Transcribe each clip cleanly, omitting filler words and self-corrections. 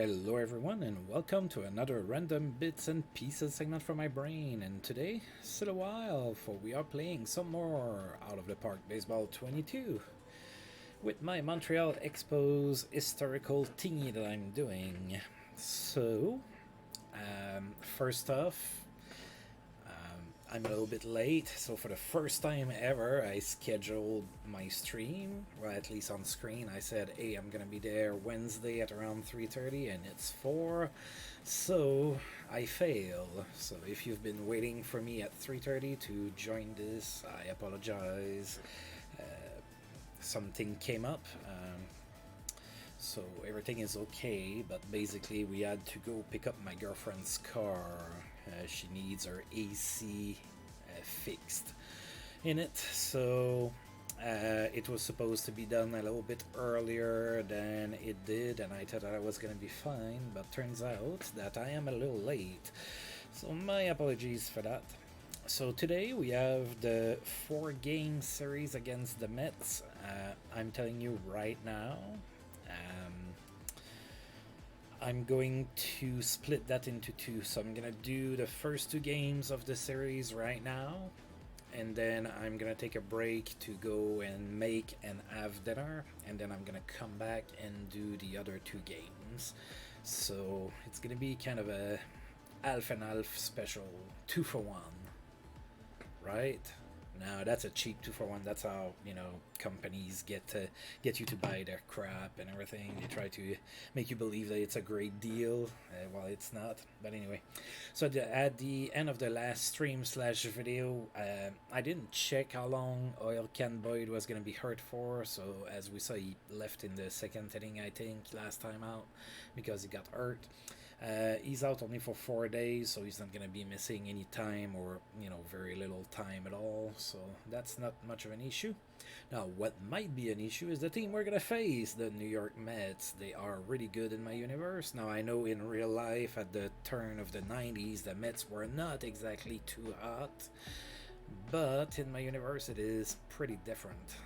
Hello everyone and welcome to another random bits and pieces segment from my brain, and today, still a while, for we are playing some more Out of the Park Baseball 22 with my Montreal Expos historical thingy that I'm doing. So, first off, I'm a little bit late, so for the first time ever, I scheduled my stream. Well, at least on screen, I said, "Hey, I'm gonna be there Wednesday at around 3:30," and it's 4. So I fail. So if you've been waiting for me at 3:30 to join this, I apologize. Something came up. So everything is okay, but basically we had to go pick up my girlfriend's car. She needs her AC fixed in it, so it was supposed to be done a little bit earlier than it did, and I thought that I was going to be fine, but turns out that I am a little late. So my apologies for that. So today we have the 4-game series against the Mets. I'm telling you right now, I'm going to split that into two. So I'm going to do the first 2 games of the series right now, and then I'm going to take a break to go and make and have dinner, and then I'm going to come back and do the other 2 games. So it's going to be kind of a half and half special, 2-for-1, right? No, that's a cheap 2-for-1. That's how companies get you to buy their crap and everything. They try to make you believe that it's a great deal, while it's not. But anyway, so at the end of the last stream/video, I didn't check how long Oil Can Boyd was gonna be hurt for. So as we saw, he left in the second inning, I think, last time out because he got hurt. He's out only for 4 days, so he's not going to be missing any time, or very little time at all. So that's not much of an issue. Now, what might be an issue is the team we're going to face, the New York Mets. They are really good in my universe. Now, I know in real life at the turn of the 90s, the Mets were not exactly too hot, but in my universe, it is pretty different.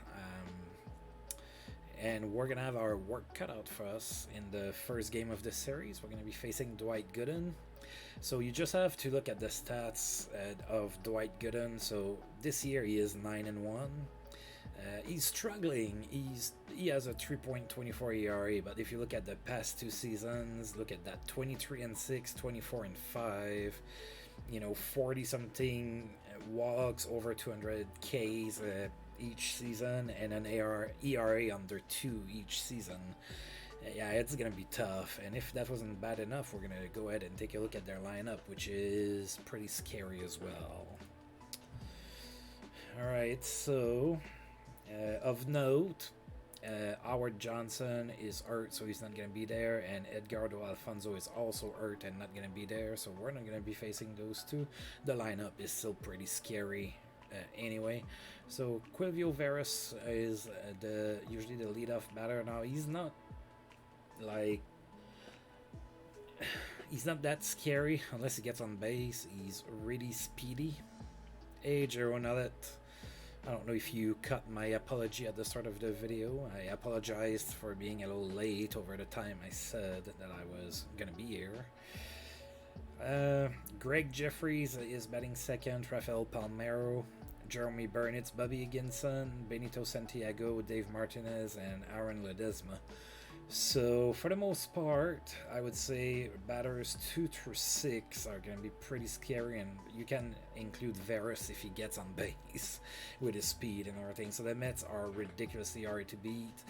And we're going to have our work cut out for us in the first game of this series. We're going to be facing Dwight Gooden. So you just have to look at the stats of Dwight Gooden. So this year he is 9-1. He's struggling. He has a 3.24 ERA, but if you look at the past 2 seasons, look at that: 23-6, 24-5. 40 something walks, over 200 Ks each season, and an ERA under 2 each season. Yeah, it's gonna be tough. And if that wasn't bad enough, we're gonna go ahead and take a look at their lineup, which is pretty scary as well. Alright, so of note, Howard Johnson is hurt, so he's not going to be there, and Edgardo Alfonso is also hurt and not going to be there, so we're not going to be facing those two. The lineup is still pretty scary anyway. So Quilvio Veras is usually the leadoff batter. Now he's not that scary unless he gets on base. He's really speedy. Hey, Jero Nullet. I don't know if you caught my apology at the start of the video. I apologized for being a little late over the time I said that I was going to be here. Greg Jeffries is batting second, Rafael Palmeiro, Jeremy Burnitz, Bobby Higginson, Benito Santiago, Dave Martinez, and Aaron Ledesma. So for the most part, I would say batters 2 through 6 are going to be pretty scary, and you can include Veras if he gets on base with his speed and everything. So the Mets are ridiculously hard to beat.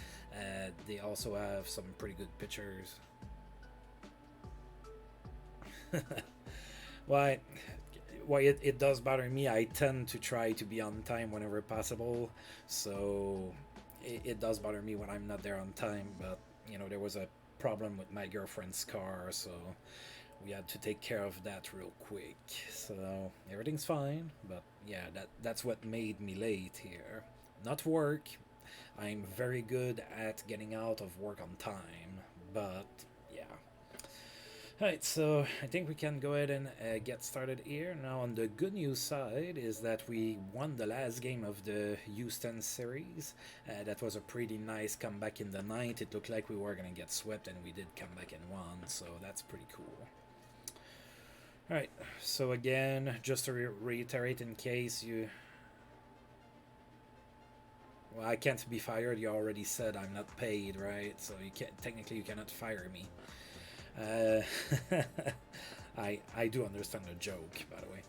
They also have some pretty good pitchers. Why? It does bother me. I tend to try to be on time whenever possible, so it does bother me when I'm not there on time. But there was a problem with my girlfriend's car, so we had to take care of that real quick. So everything's fine, but yeah, that's what made me late here. Not work. I'm very good at getting out of work on time, but yeah. Alright, so I think we can go ahead and get started here. Now, on the good news side is that we won the last game of the Houston series. That was a pretty nice comeback in the ninth. It looked like we were going to get swept, and we did come back and won, so that's pretty cool. Alright, so again, just to reiterate in case you... Well, I can't be fired. You already said I'm not paid, right? So you can't, technically you cannot fire me. I do understand the joke, by the way.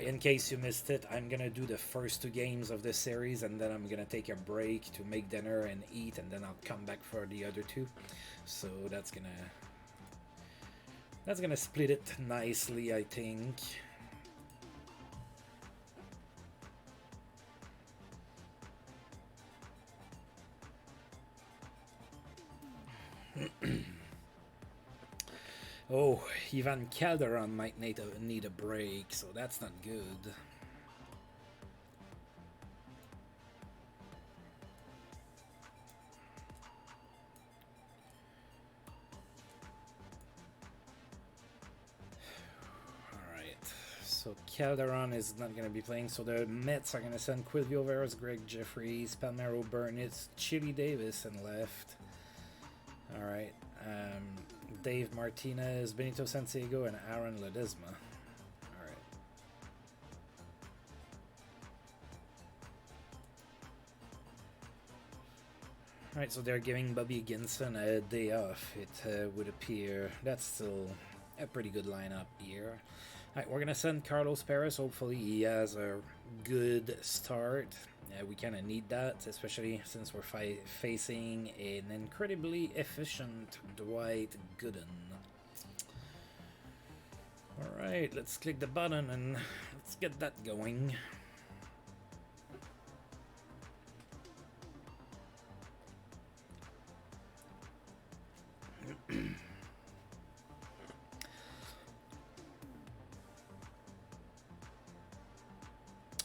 In case you missed it, I'm gonna do the first two games of this series, and then I'm gonna take a break to make dinner and eat, and then I'll come back for the other two. So that's gonna split it nicely, I think. Oh, Ivan Calderon might need a break, so that's not good. So Calderon is not going to be playing. So the Mets are going to send Quilvio Veras, Greg Jeffries, Palmero Burnitz, Chili Davis, and left. All right. Dave Martinez, Benito Santiago, and Aaron Ledesma. All right. All right. So they're giving Bobby Ginson a day off. It would appear that's still a pretty good lineup here. Alright, we're going to send Carlos Perez. Hopefully he has a good start. We kind of need that, especially since we're facing an incredibly efficient Dwight Gooden. Alright, let's click the button and let's get that going.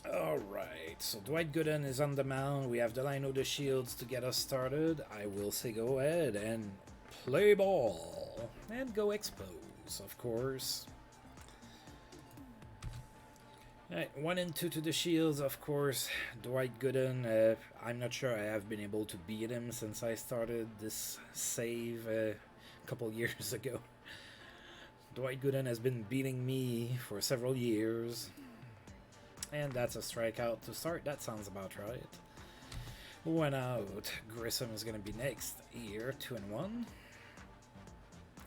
Alright, so Dwight Gooden is on the mound. We have Delino the Shields to get us started. I will say go ahead and play ball. And go Expos, of course. Alright, 1 and 2 to the Shields, of course. Dwight Gooden, I'm not sure I have been able to beat him since I started this save a couple years ago. Dwight Gooden has been beating me for several years. And that's a strikeout to start. That sounds about right. 1 out. Grissom is going to be next here. 2 and 1.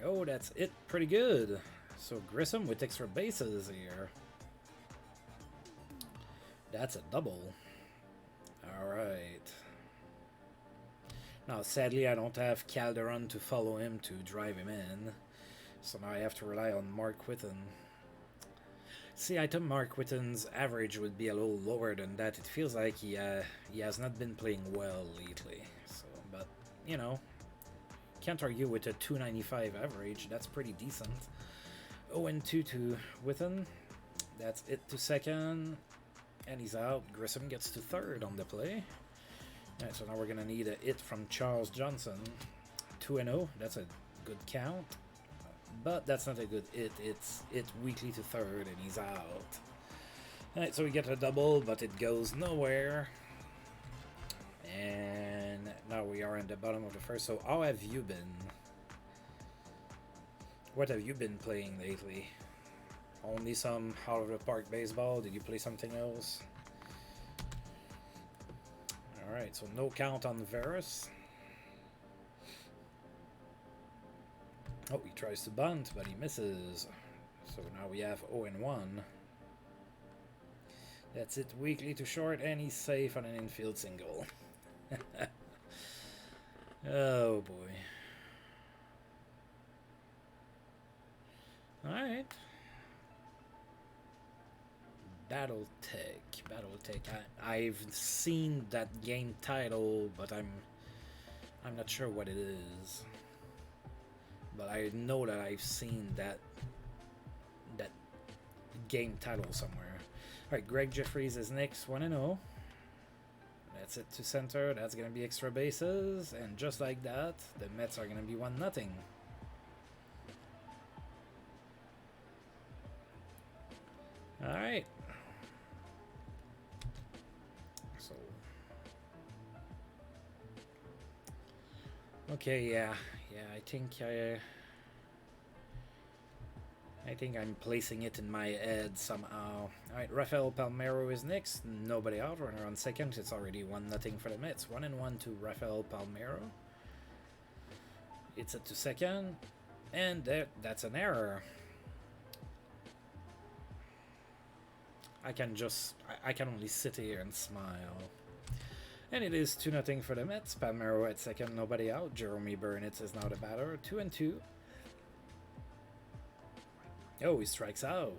Oh, that's it. Pretty good. So Grissom with extra bases here. That's a double. Alright. Now, sadly, I don't have Calderon to follow him to drive him in. So now I have to rely on Mark Whitten. See, I thought Mark Whitten's average would be a little lower than that. It feels like he has not been playing well lately. So, but, you know, can't argue with a 295 average. That's pretty decent. 0-2 to Whitten. That's it to second. And he's out. Grissom gets to third on the play. Alright, so now we're going to need a hit from Charles Johnson. 2-0. That's a good count. But that's not a good hit. It's weakly to third, and he's out. Alright, so we get a double, but it goes nowhere. And now we are in the bottom of the first. So how have you been? What have you been playing lately? Only some out-of-the-park baseball? Did you play something else? Alright, so no count on Veras. Oh, he tries to bunt, but he misses. So now we have 0-1. That's it, weakly to short, and he's safe on an infield single. Oh boy. Alright. Battletech. I've seen that game title, but I'm not sure what it is. But I know that I've seen that game title somewhere. Alright, Greg Jeffries is next, 1-0. That's it to center. That's going to be extra bases. And just like that, the Mets are going to be 1-0. All right. So. Okay, yeah, I think I'm placing it in my head somehow. Alright, Rafael Palmeiro is next. Nobody out. Runner on second. It's already 1-0 for the Mets. 1-1 to Rafael Palmeiro. It's it to second. And that's an error. I can only sit here and smile. And it is 2-0 for the Mets. Palmeiro at second, nobody out. Jeremy Burnett is now the batter. 2-2. Oh, he strikes out.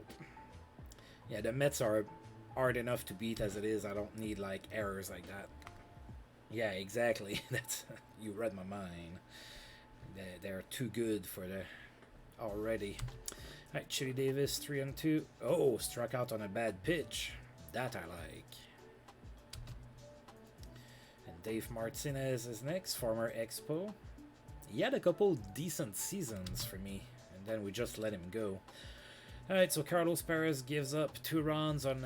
Yeah, the Mets are hard enough to beat as it is. I don't need like errors like that. Yeah, exactly. That's you read my mind. They're too good for the already. All right, Chili Davis 3-2. Oh, struck out on a bad pitch. That I like. And Dave Martinez is next, former Expo. He had a couple decent seasons for me, and then we just let him go. Alright, so Carlos Perez gives up 2 runs on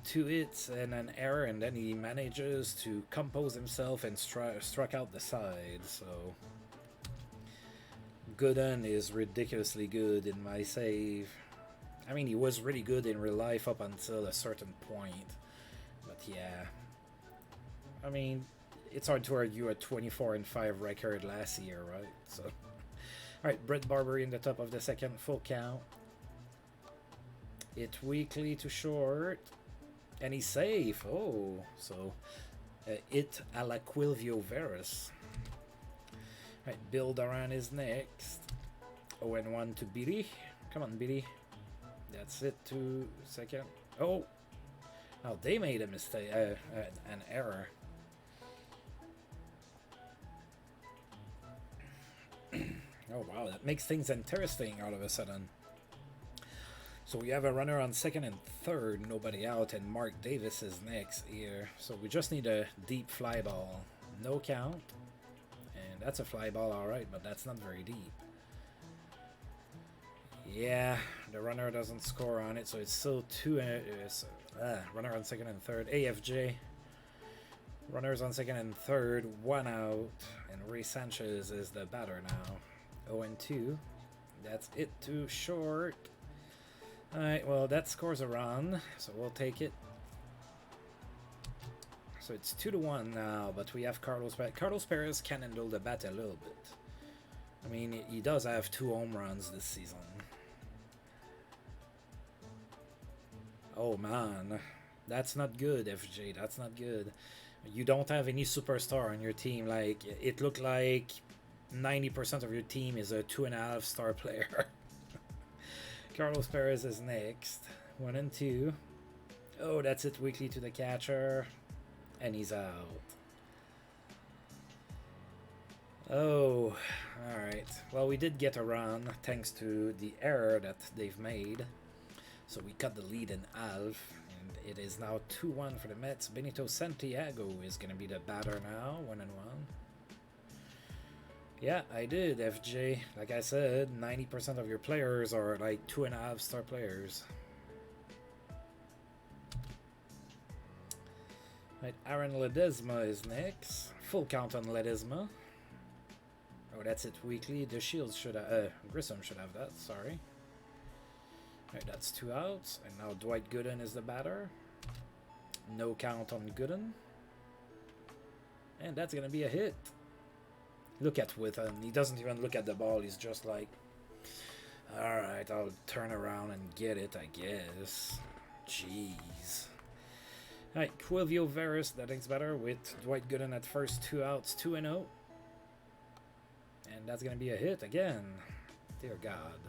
2 hits and an error, and then he manages to compose himself and struck out the side. So Gooden is ridiculously good in my save. I mean, he was really good in real life up until a certain point. But yeah, I mean, it's hard to argue a 24-5 record last year, right? So, alright, Brett Barber in the top of the second, full count. It weakly to short, and he's safe. Oh, so it a la Quilvio Veras. Right, Bill Duran is next. 0-1 to Billy. Come on, Billy. That's it to second. Oh, they made a mistake, an error. Oh wow, that makes things interesting all of a sudden. So we have a runner on second and third, nobody out, and Mark Davis is next here. So we just need a deep fly ball. No count. And that's a fly ball, alright, but that's not very deep. Yeah, the runner doesn't score on it, so it's still runner on second and third. AFJ. Runners on second and third, 1 out. And Ray Sanchez is the batter now. 0-2. That's it to short. Alright, well, that scores a run, so we'll take it. So it's 2-1 now, but we have Carlos Perez. Carlos Perez can handle the bat a little bit. I mean, he does have 2 home runs this season. Oh, man. That's not good, FJ. That's not good. You don't have any superstar on your team. Like, it looked like 90% of your team is a 2.5-star player. Carlos Perez is next. 1-2. Oh, that's it weakly to the catcher. And he's out. Oh, alright. Well, we did get a run thanks to the error that they've made. So we cut the lead in half. And it is now 2-1 for the Mets. Benito Santiago is going to be the batter now. 1-1. Yeah, I did, FJ. Like I said, 90% of your players are like 2.5-star players. Right, Aaron Ledesma is next. Full count on Ledesma. Oh, that's it weekly. The Shields should have... Grissom should have that, sorry. Right, that's 2 outs. And now Dwight Gooden is the batter. No count on Gooden. And that's going to be a hit. Look at Withen. He doesn't even look at the ball. He's just like, alright, I'll turn around and get it, I guess. Jeez. Alright, Quilvio Veras, that thing's better with Dwight Gooden at first, 2 outs, 2-0. And that's going to be a hit again. Dear God.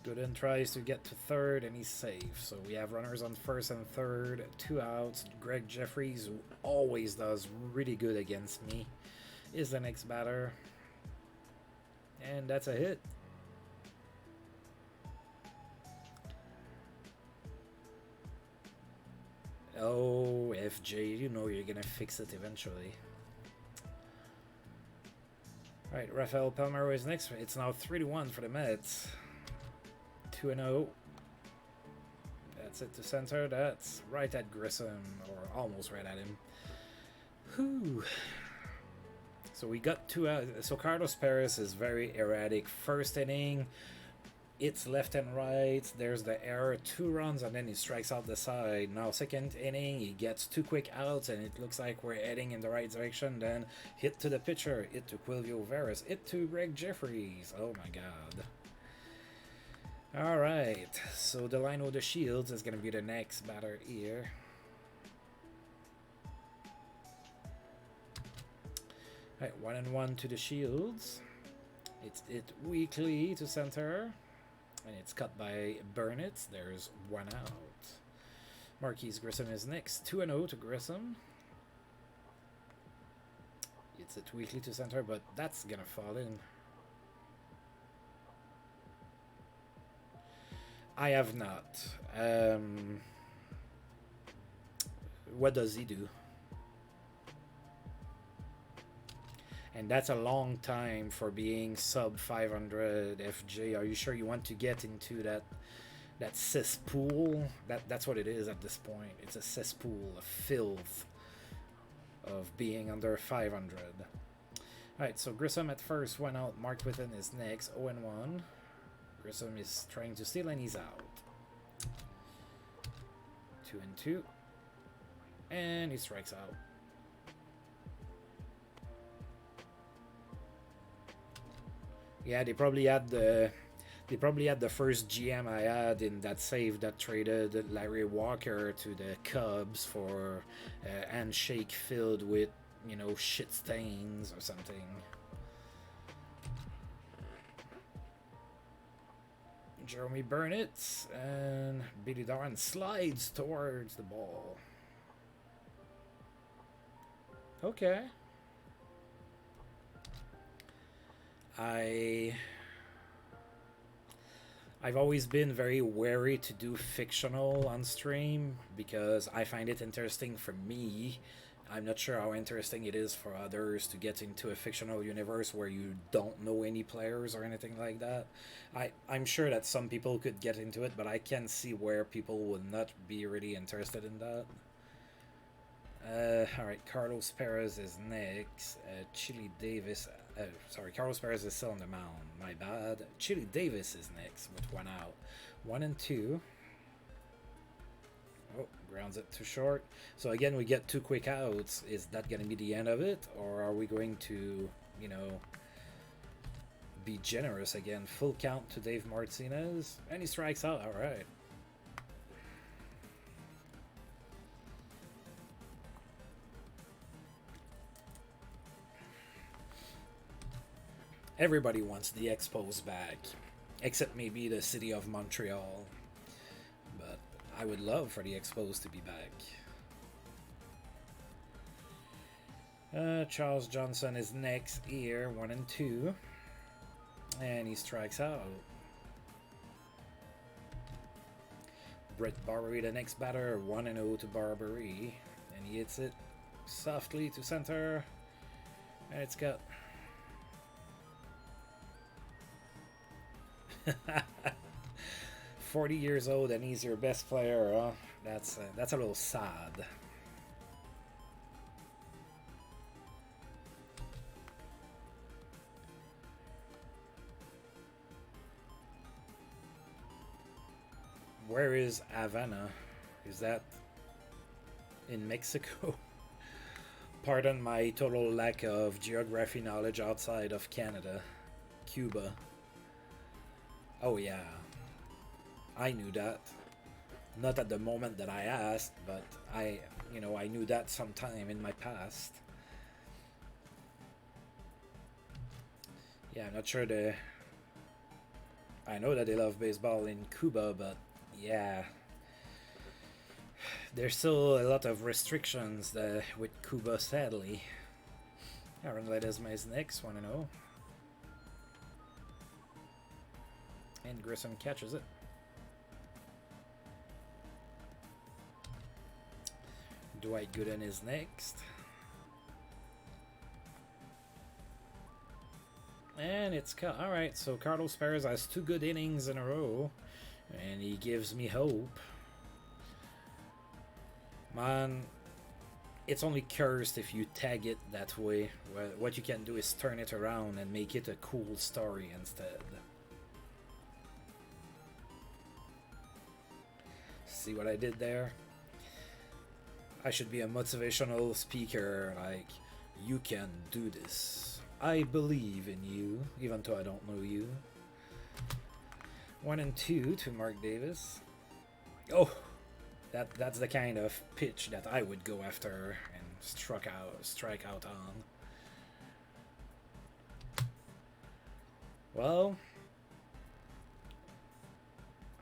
Gooden tries to get to third and he's safe. So we have runners on first and third, 2 outs. Greg Jeffries, who always does really good against me, is the next batter. And that's a hit. Oh, FJ, you know you're gonna fix it eventually. Alright, Rafael Palmeiro is next. It's now 3-1 for the Mets. 2-0. That's it to center. That's right at Grissom, or almost right at him. Whew. So we got two out. So Carlos Perez is very erratic. First inning, it's left and right. There's the error, 2 runs, and then he strikes out the side. Now second inning, he gets 2 quick outs, and it looks like we're heading in the right direction. Then hit to the pitcher, hit to Quilvio Veras, hit to Greg Jeffries. Oh my God. All right, so Delino the Shields is going to be the next batter here. All right, 1-1 to the Shields. It's hit weakly to center, and it's cut by Burnett. There's 1 out. Marquise Grissom is next, 2-0 to Grissom. It's hit weakly to center, but that's going to fall in. I have not. What does he do? And that's a long time for being sub 500 FJ. Are you sure you want to get into that cesspool? That's what it is at this point. It's a cesspool of filth of being under 500. Alright, so Grissom at first, 1 out. Mark Whitten is next, 0-1. Grissom is trying to steal and he's out. 2-2. And he strikes out. Yeah, they probably had the first GM I had in that save that traded Larry Walker to the Cubs for a handshake filled with, you know, shit stains or something. Jeremy Burnett, and Billy Darn slides towards the ball. Okay. I've always been very wary to do fictional on stream because I find it interesting for me. I'm not sure how interesting it is for others to get into a fictional universe where you don't know any players or anything like that. I'm sure that some people could get into it, but I can see where people would not be really interested in that. Alright, Carlos Perez is next. Chili Davis... sorry, Carlos Perez is still on the mound. My bad. Chili Davis is next with 1 out. 1-2. Oh, grounds it too short. So again, we get 2 quick outs. Is that going to be the end of it? Or are we going to, you know, be generous again? Full count to Dave Martinez. And he strikes out. All right. Everybody wants the Expos back. Except maybe the city of Montreal. But I would love for the Expos to be back. Charles Johnson is next here, 1-2. And he strikes out. Brett Barbery, the next batter, 1-0 to Barbery. And he hits it softly to center. And it's got... 40 years old and he's your best player, huh? That's a little sad. Where is Havana? Is that in Mexico? Pardon my total lack of geography knowledge outside of Canada. Cuba. Oh yeah, I knew that. Not at the moment that I asked, but I knew that sometime in my past. Yeah, I'm not sure I know that they love baseball in Cuba, but yeah, there's still a lot of restrictions with Cuba, sadly. Aaron Ledesma is next, 1-0. And Grissom catches it. Dwight Gooden is next. And it's cut. Alright, so Carlos Perez has 2 good innings in a row. And he gives me hope. Man, it's only cursed if you tag it that way. What you can do is turn it around and make it a cool story instead. See what I did there? I should be a motivational speaker, like, you can do this. I believe in you, even though I don't know you. 1 and 2 to Mark Davis. Oh, that's the kind of pitch that I would go after and strike out on. Well,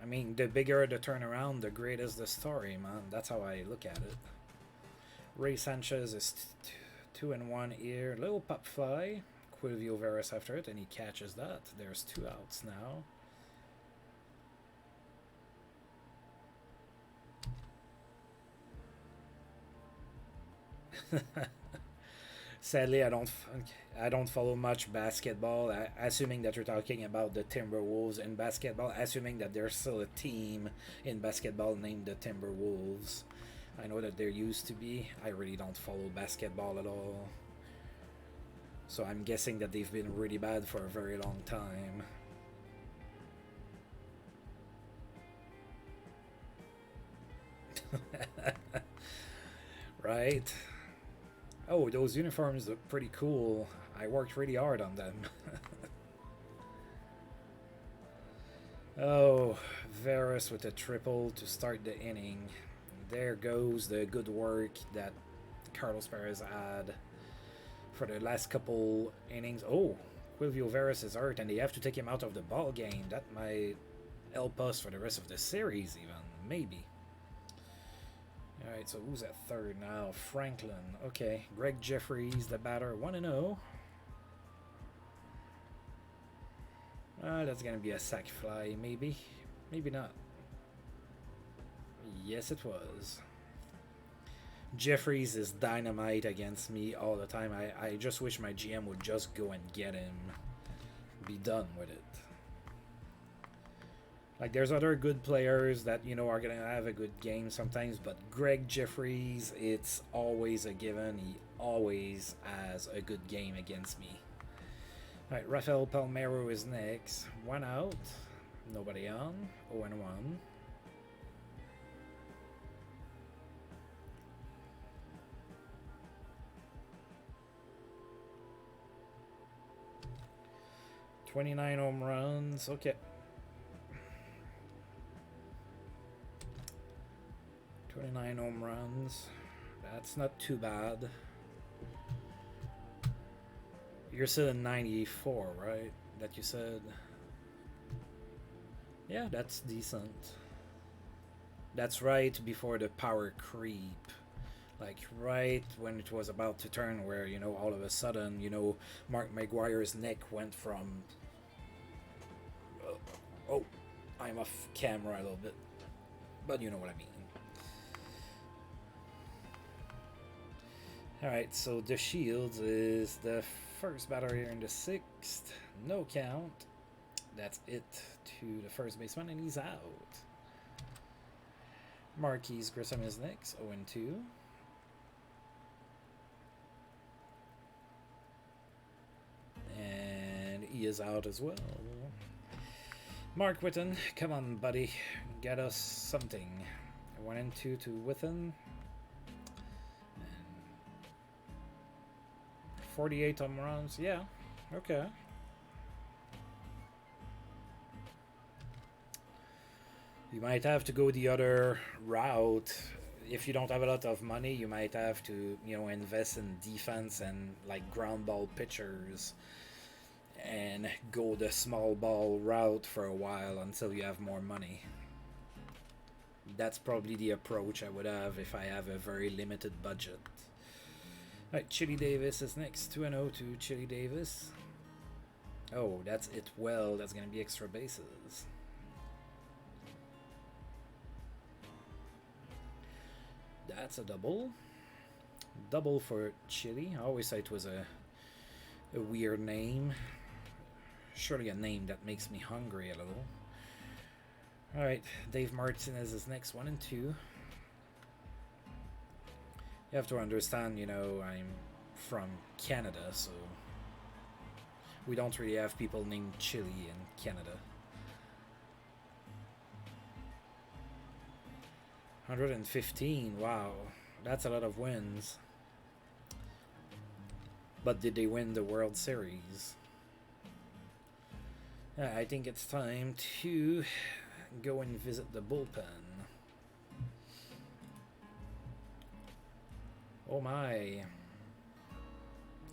I mean, the bigger the turnaround, the greater is the story, man. That's how I look at it. Ray Sanchez is 2 and 1 here. Little pop fly. Quilvio Veras after it, and he catches that. There's 2 outs now. Sadly, I don't follow much basketball. Assuming that you're talking about the Timberwolves in basketball, assuming that there's still a team in basketball named the Timberwolves. I know that there used to be. I really don't follow basketball at all. So I'm guessing that they've been really bad for a very long time. Right? Oh, those uniforms look pretty cool. I worked really hard on them. Oh, Veras with a triple to start the inning. There goes the good work that Carlos Perez had for the last couple innings. Oh, Quilvio Veras is hurt and they have to take him out of the ball game. That might help us for the rest of the series even, maybe. Alright, so who's at third now? Franklin. Okay, Greg Jeffries, the batter, 1-0. That's gonna be a sac fly, maybe. Maybe not. Yes, it was. Jeffries is dynamite against me all the time. I just wish my GM would just go and get him. Be done with it. Like, there's other good players that, you know, are going to have a good game sometimes, but Greg Jeffries, it's always a given. He always has a good game against me. All right, Rafael Palmeiro is next. 1 out. Nobody on. 0-1. $29 home runs. Okay. 29 home runs. That's not too bad. You're still in 94, right? That you said. Yeah, that's decent. That's right before the power creep. Like, right when it was about to turn, where, you know, all of a sudden, you know, Mark McGuire's neck went from... oh, I'm off camera a little bit. But you know what I mean. Alright, so the Shields is the first batter here in the 6th. No count. That's it to the first baseman, and he's out. Marquise Grissom is next, 0-2. And he is out as well. Mark Whitten, come on, buddy. Get us something. 1-2 to Whitten. 48 home runs. Yeah, okay. You might have to go the other route. If you don't have a lot of money, you might have to, you know, invest in defense and like ground ball pitchers and go the small ball route for a while until you have more money. That's probably the approach I would have if I have a very limited budget. Alright, Chili Davis is next. 2-0 to Chili Davis. Oh, that's it. Well, that's going to be extra bases. That's a double. Double for Chili. I always thought it was a weird name. Surely a name that makes me hungry a little. Alright, Dave Martinez is next. 1-2. You have to understand, you know, I'm from Canada, so we don't really have people named Chili in Canada. 115, wow, that's a lot of wins. But did they win the World Series? Yeah, I think it's time to go and visit the bullpen. Oh my.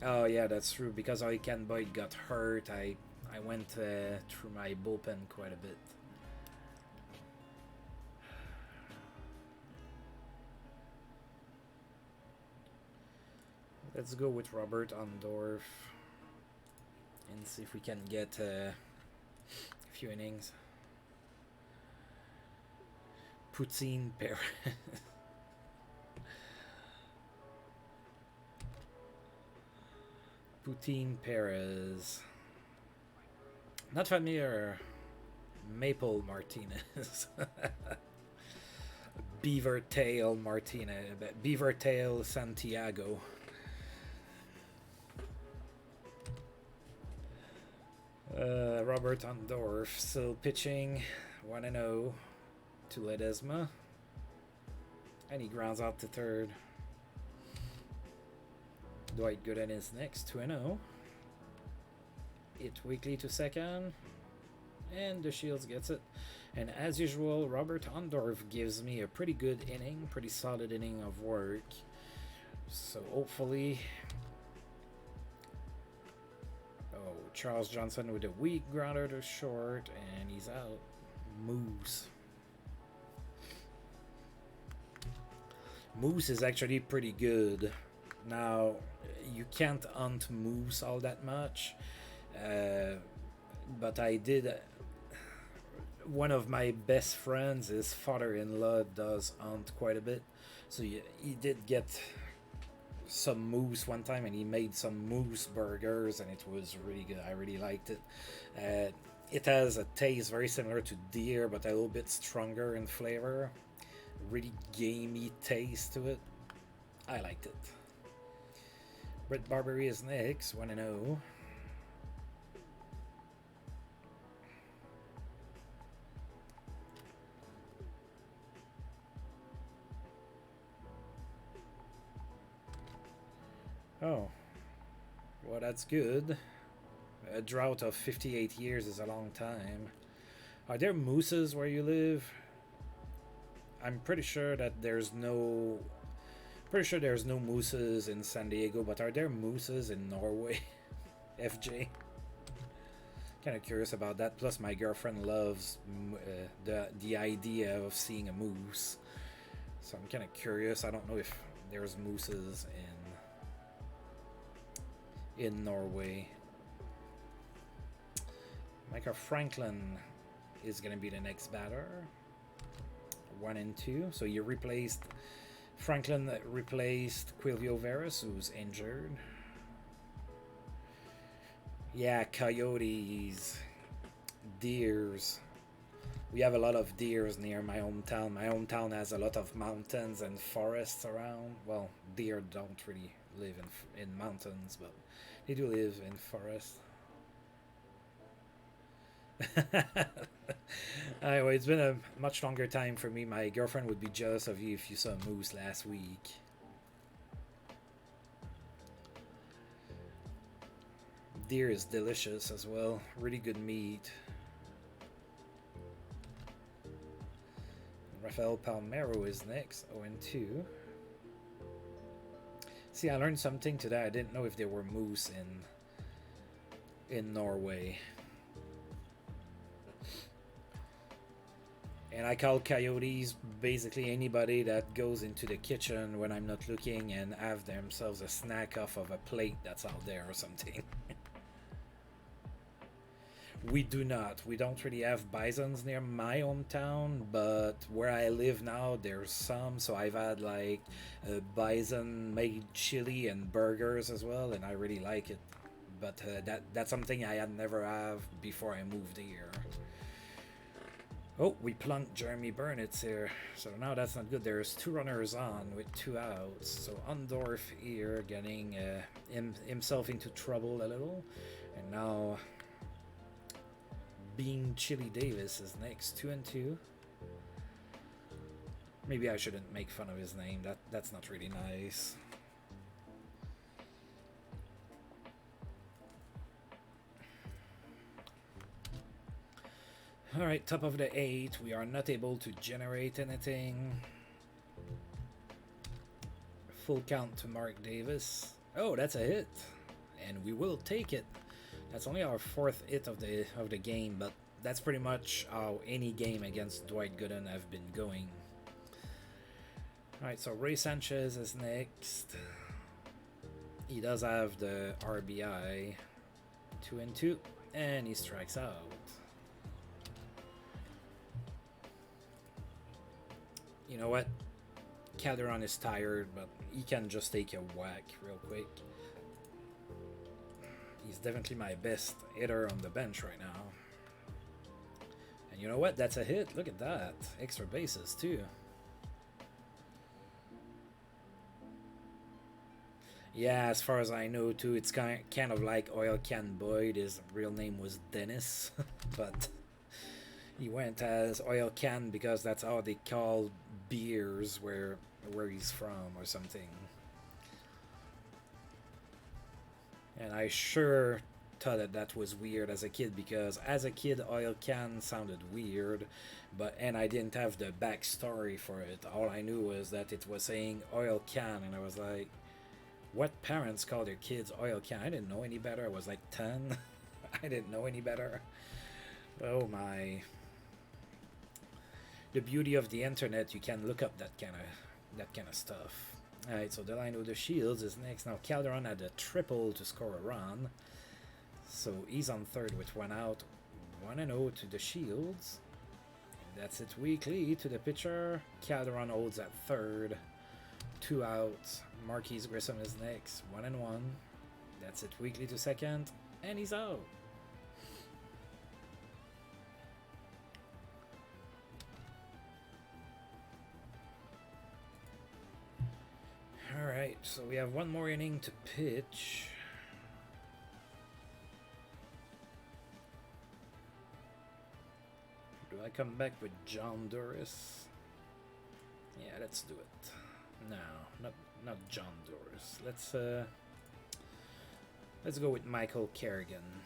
Oh yeah, that's true. Because Ken Boyd got hurt, I went through my bullpen quite a bit. Let's go with Robert Ondorf and see if we can get a few innings. Poutine Perez. Poutine Perez. Not familiar. Maple Martinez. Beaver Tail Martinez. Beaver Tail Santiago. Robert Ondorf still pitching 1-0 to Ledesma. And he grounds out to third. Dwight Gooden is next, 2-0. Hit weekly to second. And the Shields gets it. And as usual, Robert Ondorf gives me a pretty good inning, pretty solid inning of work. So hopefully... Oh, Charles Johnson with a weak grounder to short, and he's out. Moose. Moose is actually pretty good. Now, you can't hunt moose all that much, but I did. One of my best friends, his father-in-law, does hunt quite a bit, so he did get some moose one time, and he made some moose burgers, and it was really good. I really liked it. It has a taste very similar to deer, but a little bit stronger in flavor. Really gamey taste to it. I liked it. Brett Barbary is next, 1-0. Oh, well, that's good. A drought of 58 years is a long time. Are there mooses where you live? I'm pretty sure that there's no... Pretty sure there's no mooses in San Diego, but are there mooses in Norway? FJ? Kind of curious about that. Plus, my girlfriend loves the idea of seeing a moose. So I'm kind of curious. I don't know if there's mooses in Norway. Micah Franklin is going to be the next batter. 1 and 2. So you replaced... Franklin replaced Quilvio Veras, who's injured. Yeah, coyotes, deers. We have a lot of deers near my hometown. My hometown has a lot of mountains and forests around. Well, deer don't really live in mountains, but they do live in forests. Anyway, it's been a much longer time for me. My girlfriend would be jealous of you if you saw a moose last week. Deer is delicious as well. Really good meat. Rafael Palmeiro is next, 0-2. See, I learned something today. I didn't know if there were moose in Norway. And I call coyotes basically anybody that goes into the kitchen when I'm not looking and have themselves a snack off of a plate that's out there or something. We do not. We don't really have bisons near my hometown, but where I live now, there's some. So I've had like a bison-made chili and burgers as well, and I really like it. But that's something I had never have before I moved here. Oh, we plunked Jeremy Burnitz here. So now that's not good. There's 2 runners on with 2 outs. So Ondorf here getting himself into trouble a little. And now Bean Chili Davis is next, 2-2. Maybe I shouldn't make fun of his name. That's not really nice. Alright, top of the 8. We are not able to generate anything. Full count to Mark Davis. Oh, that's a hit. And we will take it. That's only our 4th hit of the game, but that's pretty much how any game against Dwight Gooden have been going. Alright, so Ray Sanchez is next. He does have the RBI. 2-2. And he strikes out. You know what? Calderon is tired, but he can just take a whack real quick. He's definitely my best hitter on the bench right now. And you know what? That's a hit. Look at that. Extra bases, too. Yeah, as far as I know, too, it's kind of like Oil Can Boyd. His real name was Dennis, but he went as Oil Can because that's how they call beers where he's from or something. And I sure thought that was weird as a kid, because as a kid Oil Can sounded weird, and I didn't have the backstory for it. All I knew was that it was saying Oil Can, and I was like, what parents call their kids Oil Can? I didn't know any better. I was like 10. I didn't know any better. Oh my. The beauty of the internet, you can look up that kind of stuff. Alright, so Delano the Shields is next. Now Calderon had a triple to score a run. So he's on 3rd with 1 out. 1-0 to the Shields. And that's it weekly to the pitcher. Calderon holds at 3rd. 2 outs. Marquise Grissom is next. 1-1. That's it weekly to 2nd. And he's out. Alright, so we have 1 more inning to pitch. Do I come back with John Doris? Yeah, let's do it. No, not John Doris. Let's go with Michael Kerrigan.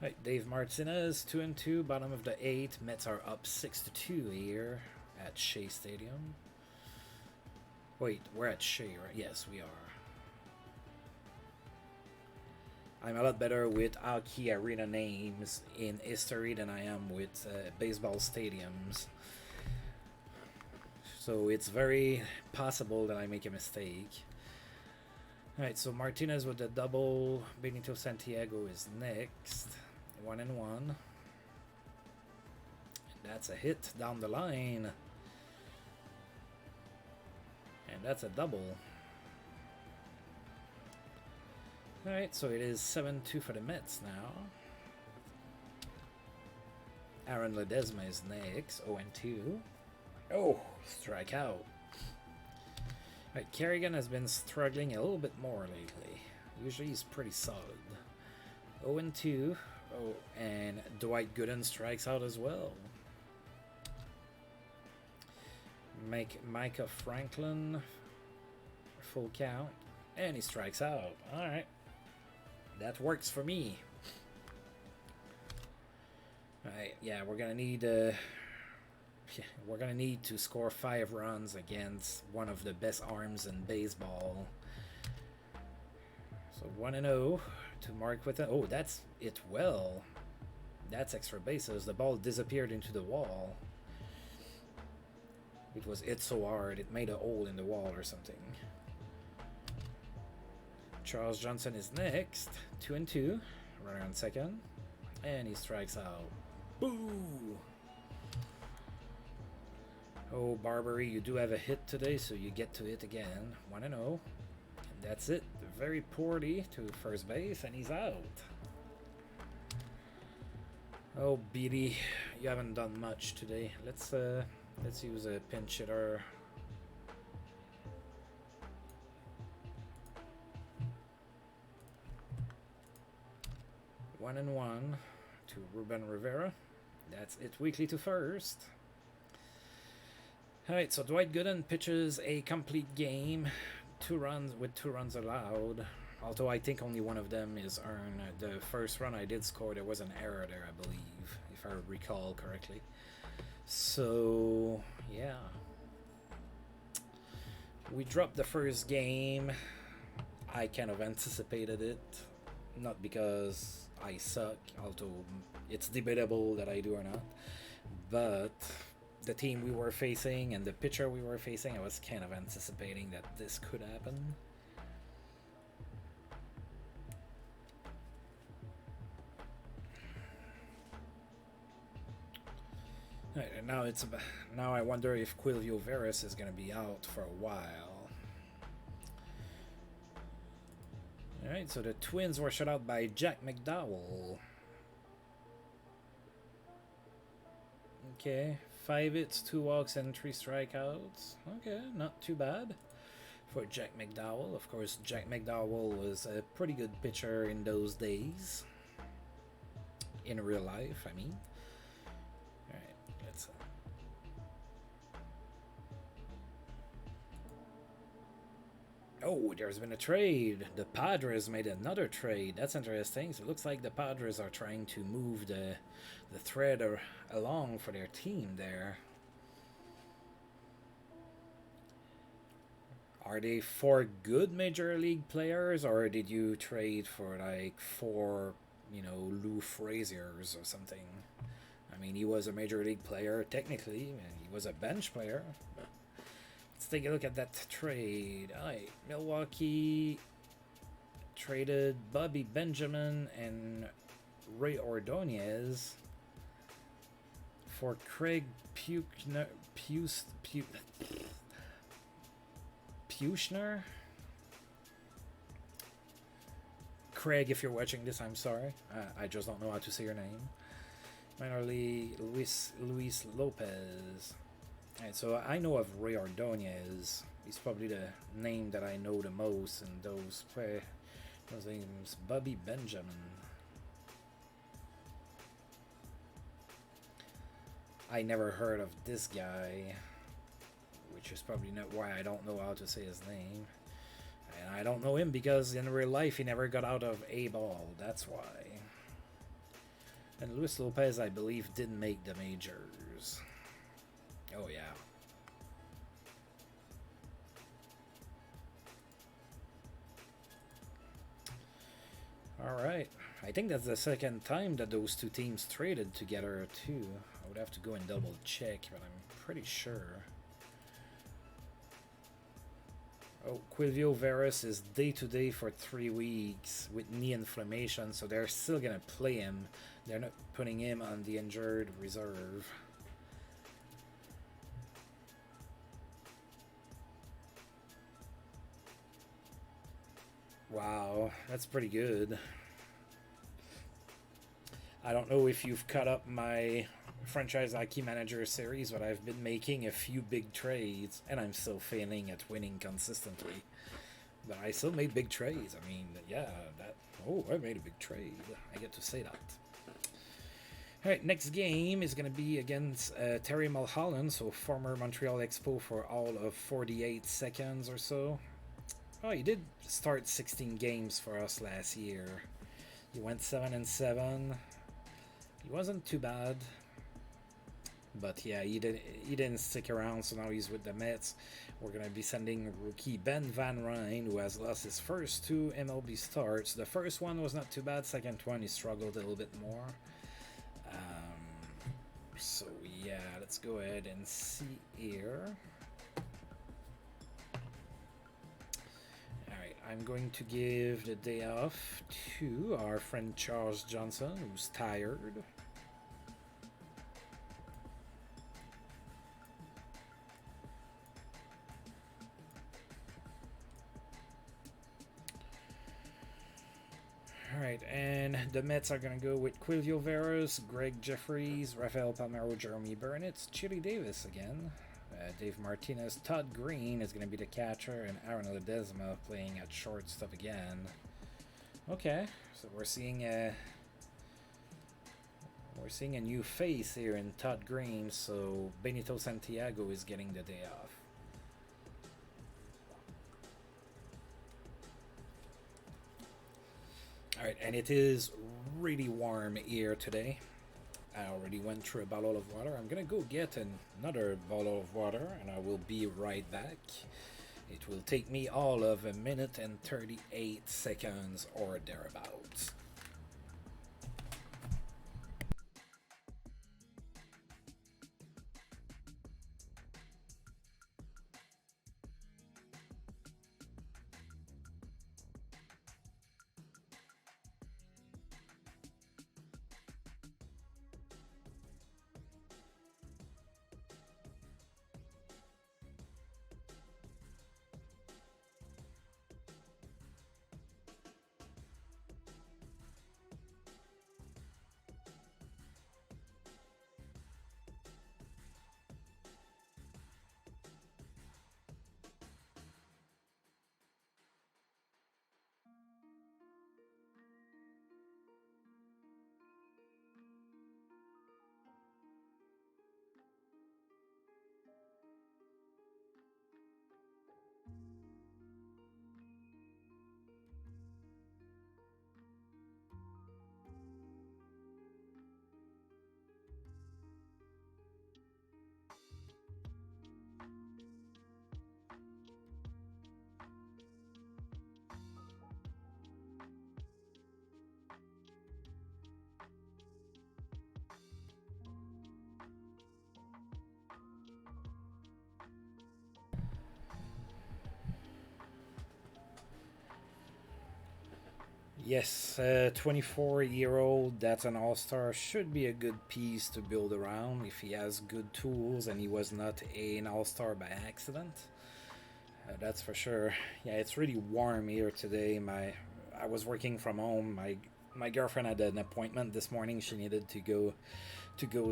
Right, Dave Martinez, 2-2, bottom of the 8. Mets are up 6-2 here at Shea Stadium. Wait, we're at Shea, right? Yes, we are. I'm a lot better with hockey arena names in history than I am with baseball stadiums. So it's very possible that I make a mistake. Alright, so Martinez with the double. Benito Santiago is next. 1-1. And that's a hit down the line. And that's a double. Alright, so it is 7-2 for the Mets now. Aaron Ledesma is next. 0-2. Oh, strikeout. Alright, Kerrigan has been struggling a little bit more lately. Usually he's pretty solid. 0-2. Oh, and Dwight Gooden strikes out as well. Micah Franklin, full count, and he strikes out. Alright. That works for me. Alright, yeah, we're gonna need to score 5 runs against one of the best arms in baseball. So 1-0 to Mark with it. Oh, that's it well. That's extra bases. The ball disappeared into the wall. It was hit so hard it made a hole in the wall or something. Charles Johnson is next. 2-2. Runner on 2nd. And he strikes out. Boo! Oh, Barbary, you do have a hit today, so you get to hit again. 1-0. And that's it. Very poorly to first base, and he's out. Oh, Beatty, you haven't done much today. Let's use a pinch hitter. One and one to Ruben Rivera. That's it. Weekly to first. All right, so Dwight Gooden pitches a complete game, 2 runs with 2 runs allowed. Although I think only one of them is earned. The first run I did score, there was an error there, I believe, if I recall correctly. So, yeah. We dropped the first game. I kind of anticipated it. Not because I suck, although it's debatable that I do or not. But the team we were facing and the pitcher we were facing, I was kind of anticipating that this could happen. Right, and now I wonder if Quilvio Veras is going to be out for a while. All right, so the Twins were shut out by Jack McDowell. Okay, 5 hits, 2 walks, and 3 strikeouts. Okay, not too bad for Jack McDowell. Of course, Jack McDowell was a pretty good pitcher in those days. In real life, I mean. Alright, let's... Oh, there's been a trade. The Padres made another trade. That's interesting. So it looks like the Padres are trying to move the thread along for their team there. Are they 4 good major league players, or did you trade for like 4, Lou Fraziers or something? I mean, he was a major league player technically, and he was a bench player. Let's take a look at that trade. All right, Milwaukee traded Bobby Benjamin and Ray Ordonez for Craig Puchner. Craig, if you're watching this, I'm sorry. I just don't know how to say your name. Minor league, Luis Lopez. Alright, so I know of Ray Ordonez. He's probably the name that I know the most, and those names. Bobby Benjamin. I never heard of this guy, which is probably not why I don't know how to say his name. And I don't know him because in real life he never got out of A ball. That's why. And Luis Lopez, I believe, didn't make the majors. Oh, yeah. Alright. I think that's the second time that those two teams traded together, too. I would have to go and double check, but I'm pretty sure. Oh, Quilvio Veras is day-to-day for 3 weeks with knee inflammation, so they're still going to play him. They're not putting him on the injured reserve. Wow, that's pretty good. I don't know if you've caught up my franchise IQ Manager series, but I've been making a few big trades, and I'm still failing at winning consistently. But I still made big trades. I mean, yeah, I made a big trade. I get to say that. Alright, next game is going to be against Terry Mulholland, so former Montreal Expo for all of 48 seconds or so. Oh, he did start 16 games for us last year. He went 7-7. He wasn't too bad. But yeah, he didn't stick around, so now he's with the Mets. We're going to be sending rookie Ben Van Ryn, who has lost his first 2 MLB starts. The first one was not too bad. Second one, he struggled a little bit more. So yeah, let's go ahead and see here. Alright, I'm going to give the day off to our friend Charles Johnson, who's tired. Alright, and the Mets are going to go with Quilvio Veras, Greg Jeffries, Rafael Palmeiro, Jeremy Burnett, Chili Davis again, Dave Martinez, Todd Green is going to be the catcher, and Aaron Ledesma playing at shortstop again. Okay, so we're seeing a new face here in Todd Green, so Benito Santiago is getting the day off. Alright, and it is really warm here today. I already went through a bottle of water. I'm gonna go get another bottle of water and I will be right back. It will take me all of 1 minute and 38 seconds or thereabouts. Yes, 24-year-old, that's an all-star, should be a good piece to build around if he has good tools and he was not an all-star by accident. That's for sure. Yeah, it's really warm here today. I was working from home. My girlfriend had an appointment this morning. She needed to go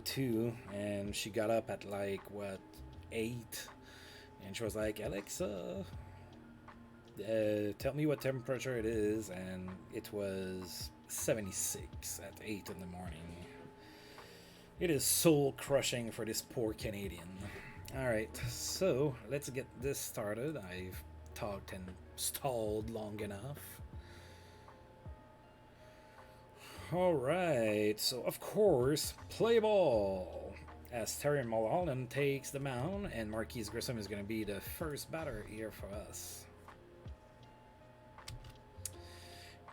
to, and she got up at like what 8, and she was like, Alexa, tell me what temperature it is, and it was 76 at 8 in the morning. It is soul crushing for this poor Canadian. Alright, so let's get this started. I've talked and stalled long enough. Alright, so of course, play ball. As Terry Mulholland takes the mound, and Marquise Grissom is going to be the first batter here for us.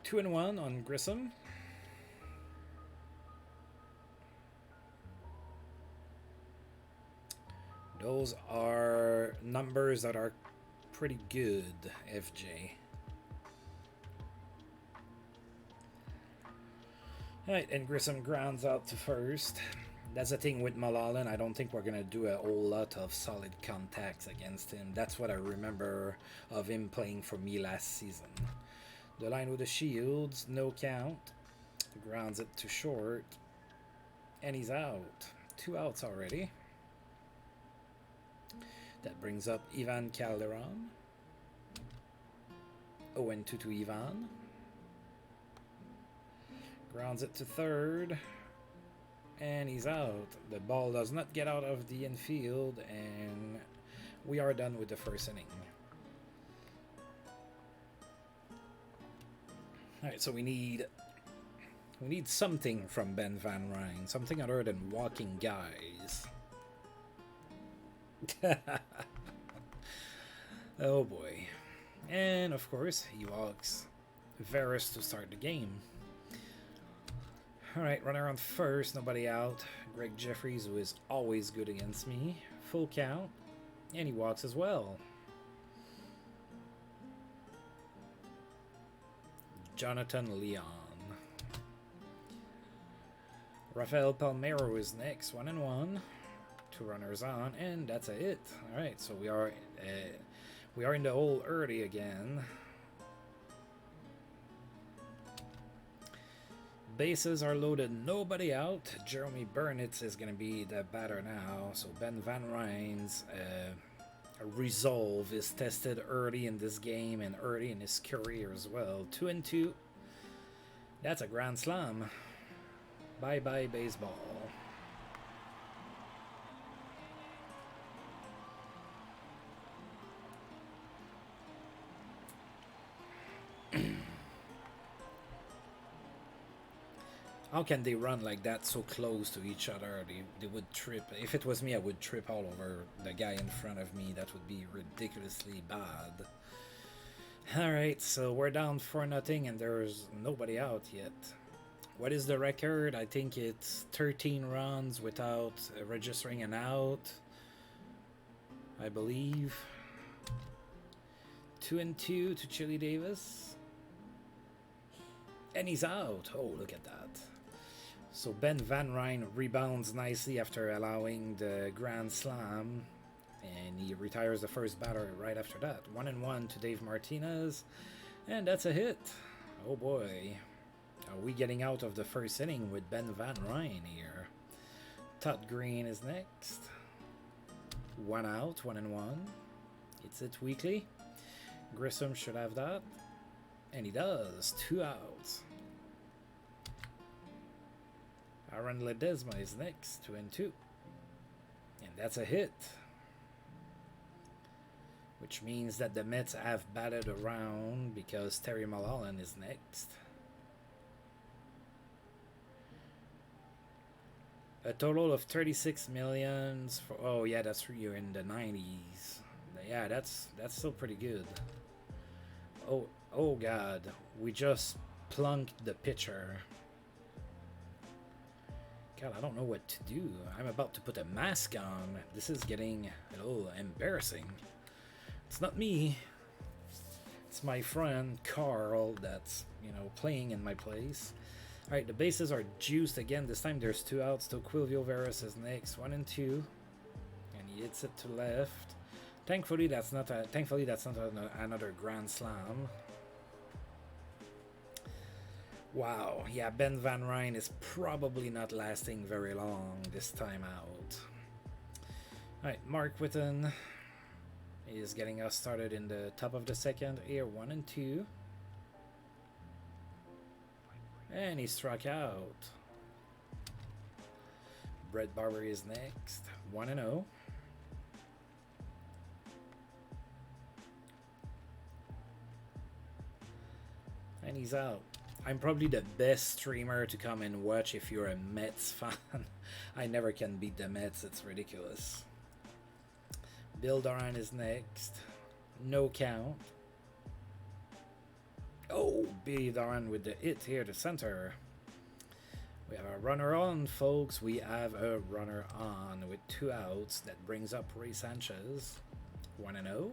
2-1 on Grissom. Those are numbers that are pretty good, FJ. Alright, and Grissom grounds out to first. That's the thing with Mulholland. I don't think we're going to do a whole lot of solid contacts against him. That's what I remember of him playing for me last season. The line with the shields, no count. Grounds it to short. And he's out. 2 outs already. That brings up Ivan Calderon. 0-2 to Ivan. Grounds it to third. And he's out. The ball does not get out of the infield, and we are done with the first inning. Alright, so we need something from Ben Van Ryn. Something other than walking guys. Oh boy. And of course, he walks Veras to start the game. Alright, runner on first, nobody out. Greg Jeffries, who is always good against me. Full count. And he walks as well. Jonathan Leon. Rafael Palmeiro is next, 1-1. 2 runners on, and that's a hit. Alright, so we are in the hole early again. Bases are loaded, nobody out. Jeremy Burnitz is going to be the batter now. So Ben Van Ryn's resolve is tested early in this game and early in his career as well. 2-2. That's a grand slam. Bye bye baseball. How can they run like that so close to each other? They would trip. If it was me, I would trip all over the guy in front of me. That would be ridiculously bad. Alright, so we're down 4-0 and there's nobody out yet. What is the record? I think it's 13 runs without registering an out, I believe. 2-2 to Chili Davis. And he's out. Oh, look at that. So Ben Van Ryn rebounds nicely after allowing the grand slam, and he retires the first batter right after that. 1-1 to Dave Martinez, and that's a hit. Oh boy. Are we getting out of the first inning with Ben Van Ryn here? Todd Green is next. 1 out, 1-1. It's it weekly. Grissom should have that. And he does. 2 outs. Aaron Ledesma is next. 2-2. And that's a hit. Which means that the Mets have batted around because Terry Mulholland is next. A total of 36 millions for, oh yeah, that's for you in the 90s. Yeah, that's still pretty good. Oh god, we just plunked the pitcher. God, I don't know what to do. I'm about to put a mask on. This is getting a little embarrassing. It's not me. It's my friend Carl that's, playing in my place. Alright, the bases are juiced again. This time there's 2 outs. So Quilvio Veras is next. 1-2. And he hits it to left. Thankfully that's not another grand slam. Wow, yeah, Ben Van Ryn is probably not lasting very long this time out. Alright, Mark Whitten is getting us started in the top of the second here. 1-2. And he struck out. Brett Barber is next. 1-0. And he's out. I'm probably the best streamer to come and watch if you're a Mets fan. I never can beat the Mets. It's ridiculous. Bill Doran is next. No count. Oh, Billy Doran with the hit here to center. We have a runner on, folks. We have a runner on with 2 outs. That brings up Ray Sanchez. 1-0.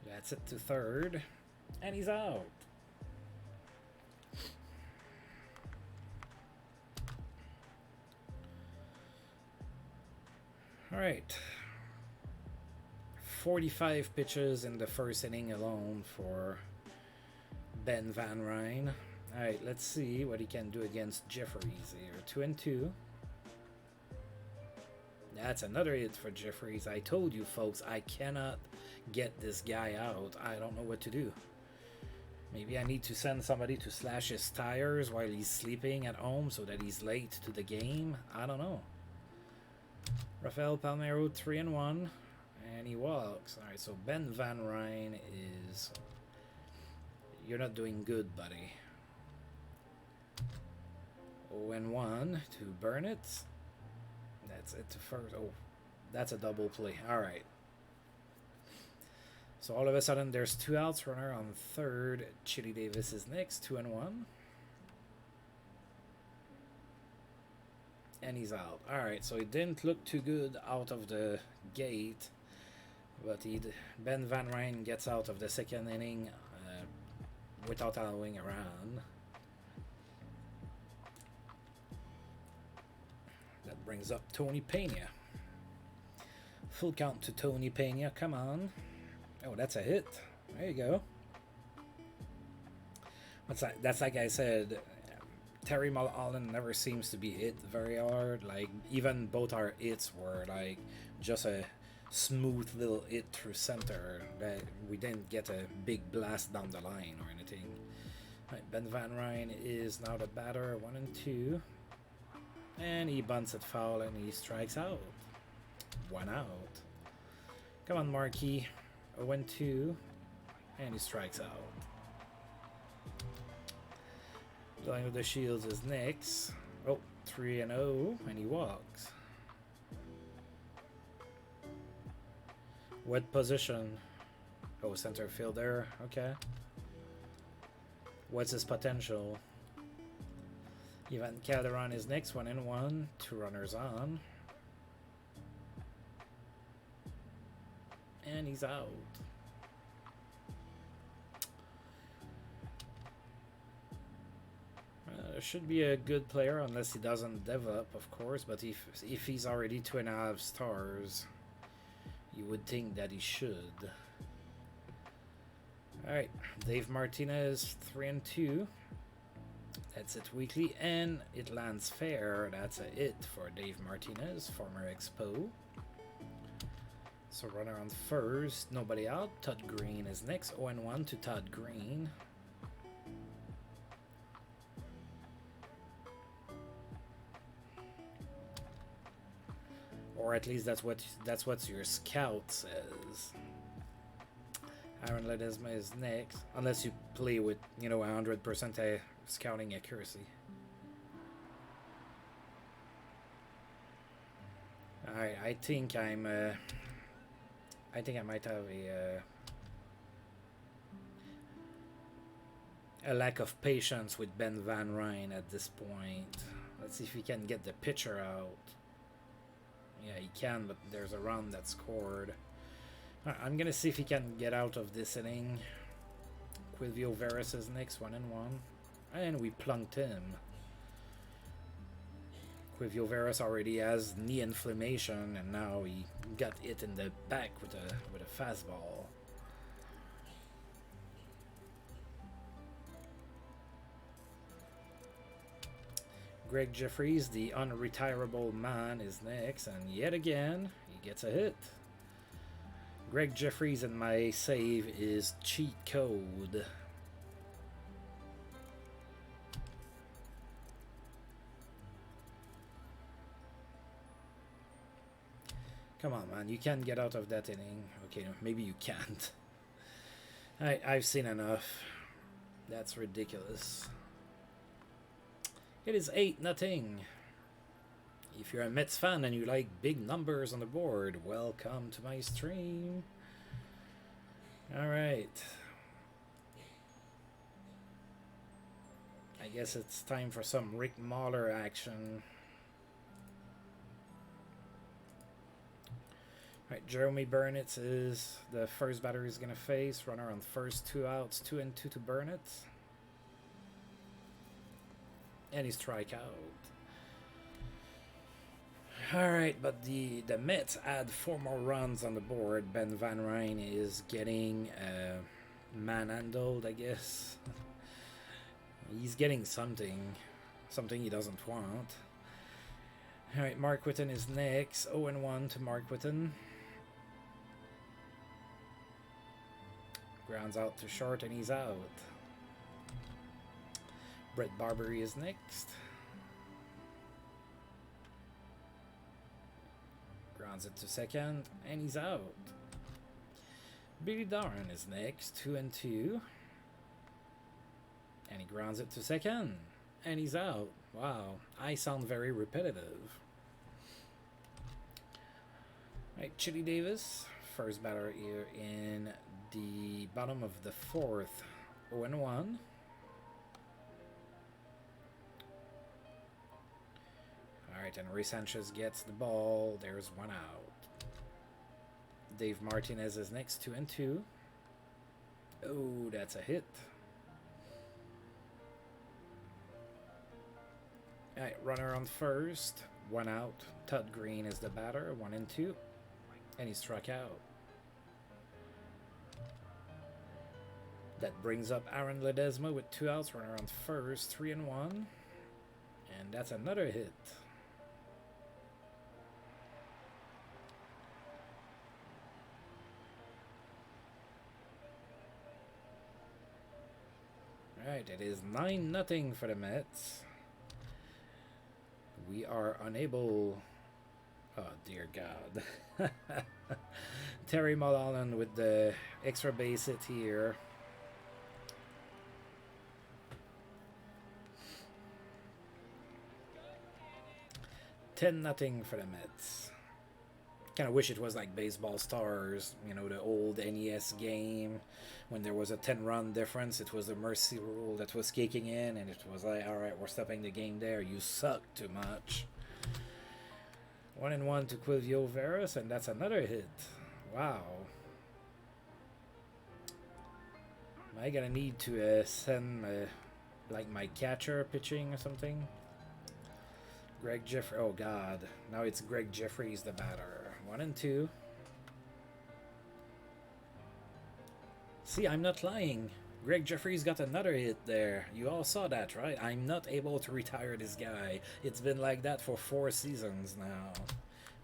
That's it to third. And he's out. All right. 45 pitches in the first inning alone for Ben Van Ryn. All right, let's see what he can do against Jeffries here. 2-2. That's another hit for Jeffries. I told you, folks, I cannot get this guy out. I don't know what to do. Maybe I need to send somebody to slash his tires while he's sleeping at home so that he's late to the game. I don't know. Rafael Palmeiro, 3-1, and he walks. All right, so Ben Van Ryn is... You're not doing good, buddy. 0-1 to Burnett. That's it to first. Oh, that's a double play. All right. So all of a sudden, there's 2 outs. Runner on third. Chili Davis is next. 2-1. And he's out. All right. So it didn't look too good out of the gate, but Ben Van Ryn gets out of the second inning without allowing a run. That brings up Tony Pena. Full count to Tony Pena. Come on. Oh, that's a hit. There you go. That's like I said. Terry Mulholland never seems to be hit very hard. Like even both our hits were like just a smooth little hit through center. That we didn't get a big blast down the line or anything. Right, Ben Van Ryn is now the batter, 1-2, and he bunts it foul and he strikes out. 1 out. Come on, Marquis. 0-2, and he strikes out. Dealing with the Shields is next. Oh, 3-0, and he walks. What position? Oh, center fielder. Okay. What's his potential? Ivan Calderon is next. 1-1. 2 runners on. And he's out. Should be a good player unless he doesn't develop, of course. But if he's already 2.5 stars, you would think that he should. All right, Dave Martinez, 3-2. That's it weekly, and it lands fair. That's a hit for Dave Martinez, former Expo. So runner on first, nobody out. Todd Green is next. 0-1 to Todd Green. Or at least that's what your scout says. Aaron Ledesma is next, unless you play with 100% scouting accuracy. I think I might have a lack of patience with Ben Van Ryn at this point. Let's see if he can get the pitcher out. Yeah, he can, but there's a run that scored. I'm gonna see if he can get out of this inning. Quilvio Veras is next, 1-1, and we plunked him. Quilvio Veras already has knee inflammation, and now he got hit in the back with a fastball. Greg Jeffries, the unretirable man, is next, and yet again, he gets a hit. Greg Jeffries and my save is cheat code. Come on, man, you can't get out of that inning. Okay, no, maybe you can't. I've seen enough. That's ridiculous. It is 8-0. If you're a Mets fan and you like big numbers on the board, welcome to my stream. All right. I guess it's time for some Rick Mahler action. All right, Jeremy Burnett is the first batter he's going to face. Runner on first, 2 outs, 2-2 to Burnett. And he strike out. Alright, but the Mets add 4 more runs on the board. Ben Van Ryn is getting manhandled, I guess. He's getting something he doesn't want. Alright, Mark Whitten is next. 0-1 to Mark Whitten. Grounds out to short and he's out. Brett Barbary is next. Grounds it to second, and he's out. Billy Darn is next, 2-2. And he grounds it to second, and he's out. Wow, I sound very repetitive. Right, Chili Davis, first batter here in the bottom of the 4th, 0-1. Alright, and Ray Sanchez gets the ball. There's 1 out. Dave Martinez is next, 2-2. Oh, that's a hit. Alright, runner on first, 1 out. Todd Green is the batter, 1-2. And he struck out. That brings up Aaron Ledesma with 2 outs, runner on first, 3-1. And that's another hit. Right, it is 9-0 for the Mets. We are unable... Oh, dear God. Terry Mulholland with the extra base hit here. $10-0 for the Mets. Kind of wish it was like Baseball Stars, you know, the old NES game when there was a 10-run difference. It was the mercy rule that was kicking in, and it was like, all right, we're stopping the game there. You suck too much. 1-1 to Quilvio Veras, and that's another hit. Wow. Am I gonna need to send like my catcher pitching or something? Greg Jeffrey. Oh God! Now it's Greg Jeffries the batter. 1-2. See, I'm not lying. Greg Jeffries got another hit there. You all saw that, right? I'm not able to retire this guy. It's been like that for 4 seasons now.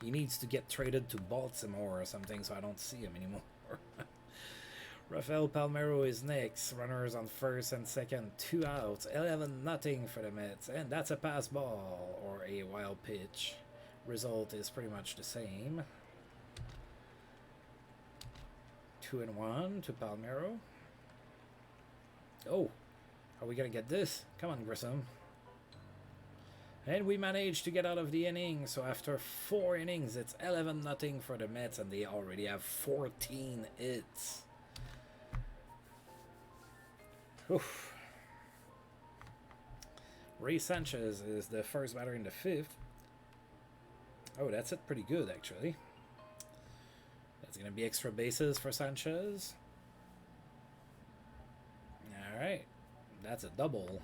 He needs to get traded to Baltimore or something so I don't see him anymore. Rafael Palmeiro is next. Runners on first and second. 2 outs. 11-0 for the Mets. And that's a pass ball or a wild pitch. Result is pretty much the same. 2-1 to Palmeiro. Oh, are we gonna get this? Come on, Grissom. And we managed to get out of the inning. So after 4 innings, it's 11-0 for the Mets, and they already have 14 hits. Oof. Ray Sanchez is the first batter in the 5th. Oh, that's it pretty good, actually. That's going to be extra bases for Sanchez. All right. That's a double.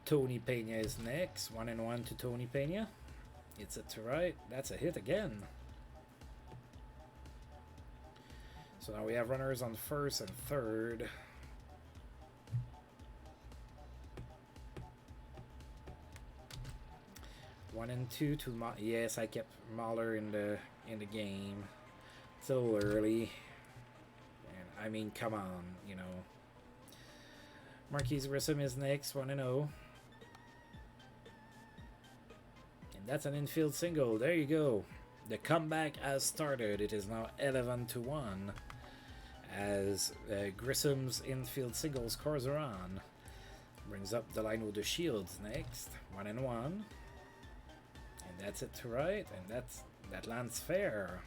Tony Pena is next. 1-1 to Tony Pena. It's it to right. That's a hit again. So now we have runners on first and third. One and two to yes, I kept Mahler in the game. It's a little early. And I mean, come on, you know. Marquise Grissom is next, 1-0. And that's an infield single. There you go. The comeback has started. It is now 11-1 as Grissom's infield single scores are on. Brings up Delino De Shields next, 1-1. And that's it to right, and that lands fair.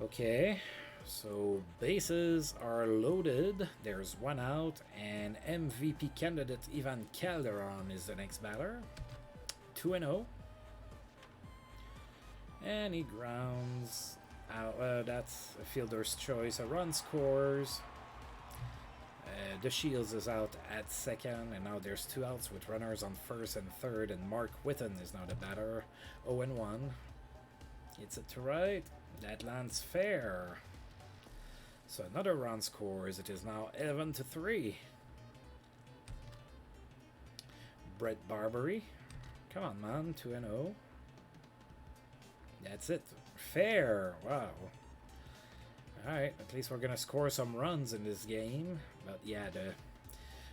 Okay, so bases are loaded. There's 1 out, and MVP candidate Ivan Calderon is the next batter. 2-0. And he grounds out. That's a fielder's choice. A run scores. The Shields is out at second, and now there's 2 outs with runners on first and third, and Mark Whitten is now the batter. 0-1. Hits it to right. That lands fair. So another run scores. It is now 11-3. Brett Barbary. Come on, man. 2-0. That's it. Fair. Wow. Alright, at least we're going to score some runs in this game. But yeah,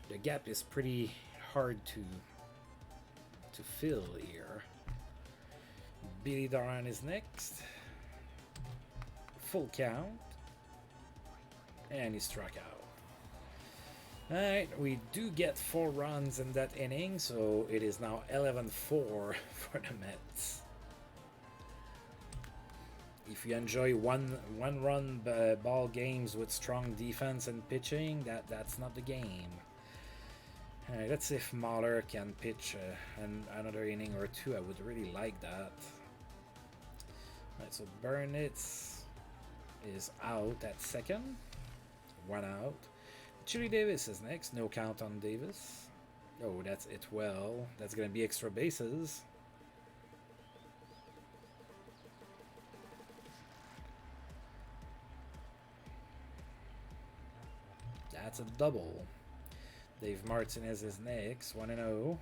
the gap is pretty hard to fill here. Billy Doran is next. Full count. And he struck out. Alright, we do get 4 runs in that inning, so it is now 11-4 for the Mets. If you enjoy one-run ball games with strong defense and pitching, that's not the game. Alright, let's see if Mahler can pitch another inning or 2. I would really like that. Alright, so Burnitz is out at second. 1 out. Chili Davis is next. No count on Davis. Oh, that's it. Well, that's going to be extra bases. That's a double. Dave Martinez is next, 1-0.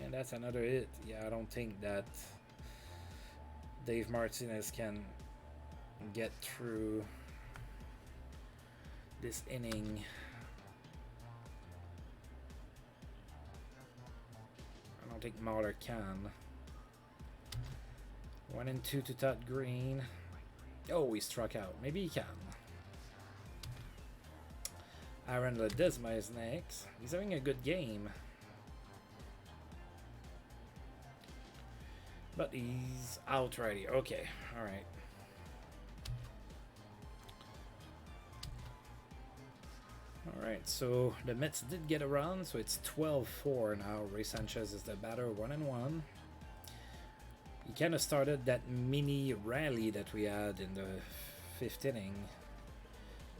And that's another hit. Yeah, I don't think that Dave Martinez can get through this inning. I don't think Mahler can. 1-2 to Todd Green. Oh, he struck out. Maybe he can. Aaron Ledesma is next. He's having a good game. But he's out already. Okay, alright. Alright, so the Mets did get around, so it's 12-4 now. Ray Sanchez is the batter, 1-1. He kind of started that mini rally that we had in the 5th inning.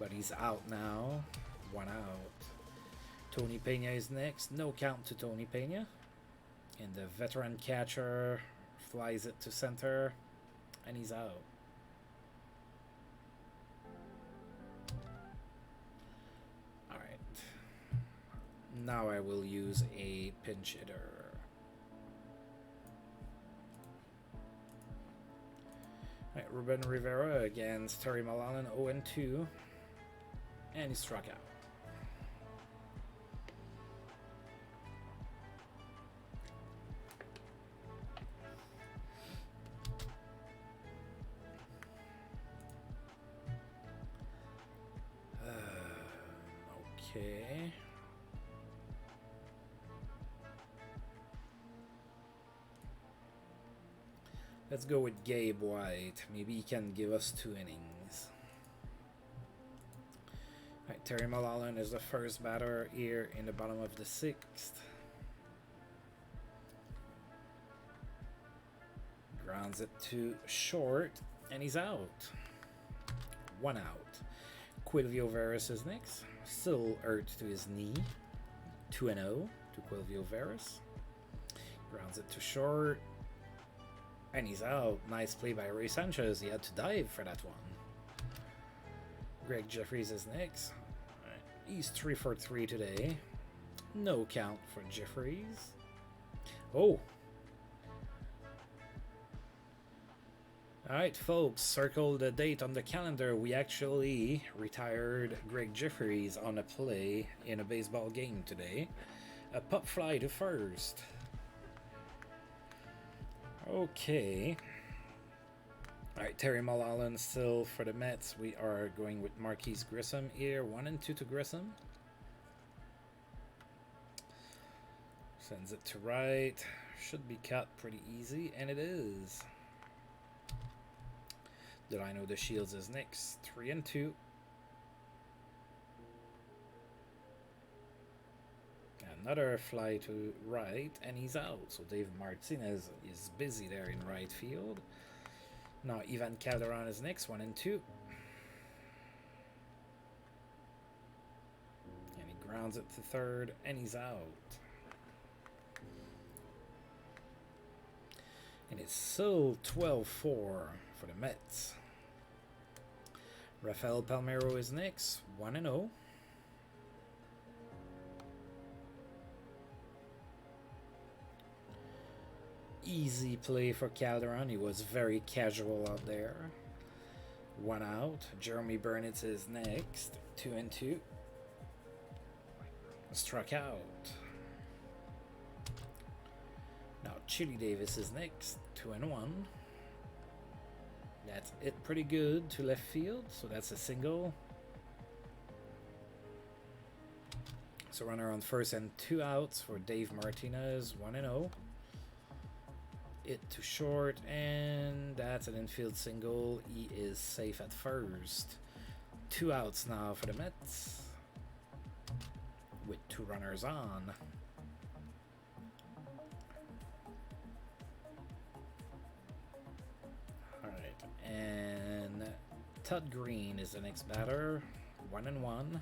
But he's out now. 1 out. Tony Pena is next. No count to Tony Pena. And the veteran catcher flies it to center. And he's out. Alright. Now I will use a pinch hitter. Alright, Ruben Rivera against Terry Mulholland, 0-2. And he struck out. Okay. Let's go with Gabe White. Maybe he can give us 2 innings. Alright, Terry Mulholland is the first batter here in the bottom of the 6th. Grounds it to short, and he's out. 1 out. Quilvio Veras is next. Still hurt to his knee. 2-0 to Quilvio Veras. Grounds it to short. And he's out. Nice play by Ray Sanchez. He had to dive for that one. Greg Jeffries is next. Right. He's 3 for 3 today. No count for Jeffries. Oh. Alright, folks. Circle the date on the calendar. We actually retired Greg Jeffries on a play in a baseball game today. A pop fly to first. Okay. Alright, Terry Mulholland still for the Mets. We are going with Marquise Grissom here. 1-2 to Grissom. Sends it to right. Should be cut pretty easy, and it is. Delino De Shields is next. 3-2. Another fly to right, and he's out. So Dave Martinez is busy there in right field. Now Ivan Calderon is next, 1-2. And he grounds it to third, and he's out. And it's still 12-4 for the Mets. Rafael Palmeiro is next, 1-0. Easy play for Calderon. He was very casual out there. 1 out. Jeremy Burnitz is next. 2-2. Struck out. Now Chili Davis is next. 2-1. That's it pretty good to left field. So that's a single. So runner on first and 2 outs for Dave Martinez. 1-0. It to short, and that's an infield single. He is safe at first. 2 outs now for the Mets with 2 runners on. Alright, and Todd Green is the next batter. 1-1.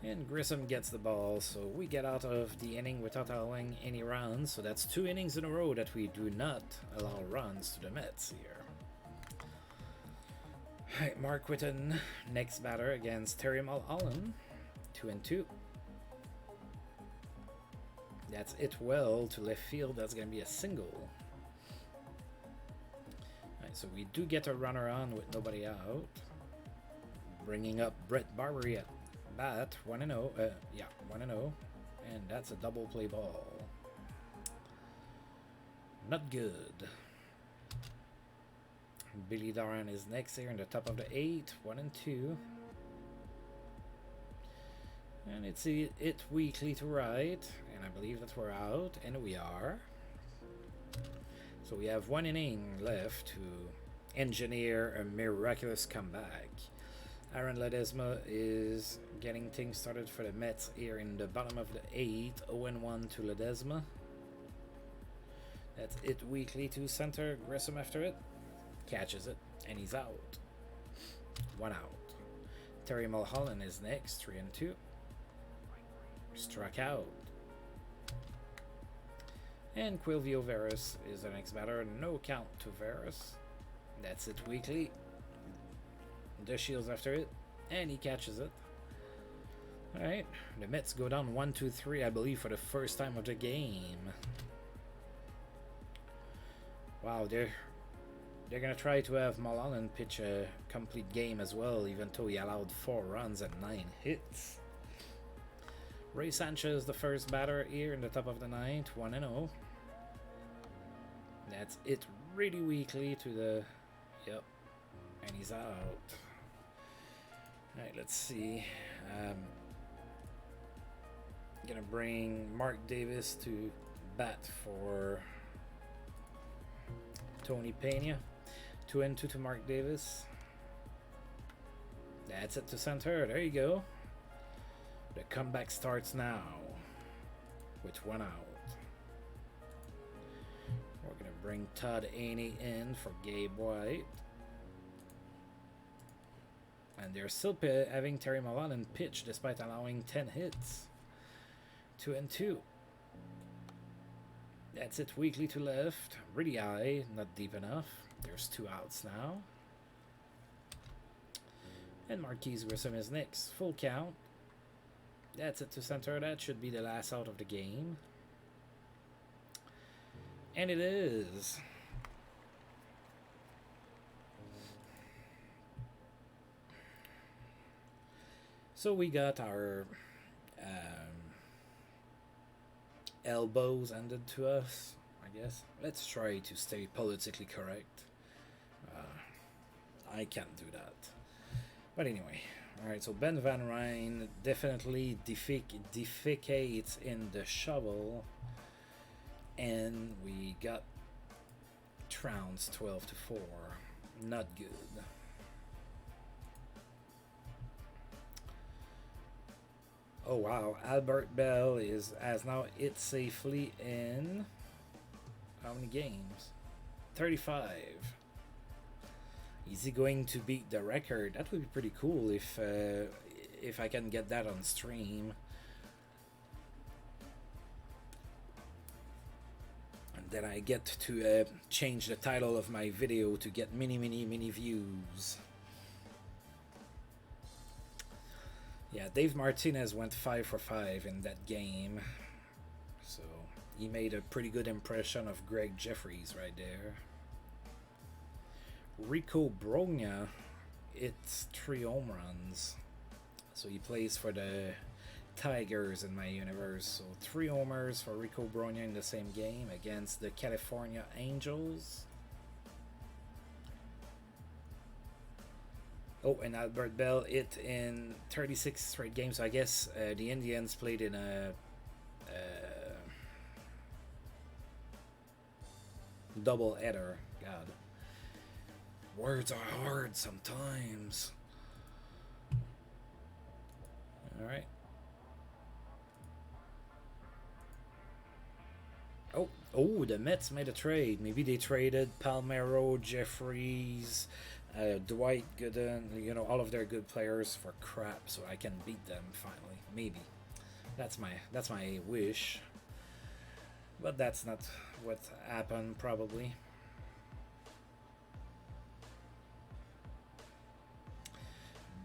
And Grissom gets the ball, so we get out of the inning without allowing any runs. So that's 2 innings in a row that we do not allow runs to the Mets here. Alright, Mark Whitten, next batter against Terry Mulholland. 2-2. That's it well to left field. That's going to be a single. Alright, so we do get a runner on with nobody out. Bringing up Brett Barbary at bat. 1-0. Yeah, 1-0. And that's a double play ball. Not good. Billy Doran is next here in the top of the 8th. 1-2. And it's it weakly to right. And I believe that we're out. And we are. So we have 1 inning left to engineer a miraculous comeback. Aaron Ledesma is getting things started for the Mets here in the bottom of the 8th. 0-1 to Ledesma. That's it weakly to center. Grissom after it. Catches it. And he's out. 1 out. Terry Mulholland is next. 3-2. Struck out. And Quilvio Veras is the next batter. No count to Veras. That's it weakly. The Shields after it. And he catches it. Alright. The Mets go down 1-2-3, I believe, for the first time of the game. Wow, they're going to try to have Mulholland pitch a complete game as well, even though he allowed 4 runs and 9 hits. Ray Sanchez, the first batter here in the top of the 9th, 1-0. That's it really weakly to the... Yep. And he's out. Alright, let's see. Gonna bring Mark Davis to bat for Tony Pena. 2-2 to Mark Davis. That's it to center. There you go. The comeback starts now with 1 out. We're going to bring Todd Aney in for Gabe White. And they're still having Terry Mulholland pitch despite allowing 10 hits. 2-2. That's it weakly to left. Really high, not deep enough. There's 2 outs now. And Marquise Grissom is next. Full count. That's it to center. That should be the last out of the game. And it is. So we got our elbows handed to us, I guess. Let's try to stay politically correct. I can't do that. But anyway. Alright, so Ben Van Ryn definitely defecates in the shovel. And we got trounced 12-4. Not good. Oh wow, Albert Bell has now hit safely in how many games? 35. Is he going to beat the record? That would be pretty cool if I can get that on stream. And then I get to change the title of my video to get many views. Yeah, Dave Martinez went 5 for 5 in that game. So he made a pretty good impression of Greg Jeffries right there. Rico Brogna, it's 3 home runs. So he plays for the Tigers in my universe. So 3 homers for Rico Brogna in the same game against the California Angels. Oh, and Albert Bell hit in 36 straight games. So I guess the Indians played in a double header. God. Words are hard sometimes. Alright. Oh, the Mets made a trade. Maybe they traded Palmeiro, Jeffries, Dwight Gooden, you know, all of their good players for crap, so I can beat them finally. Maybe. That's my wish. But that's not what happened, probably.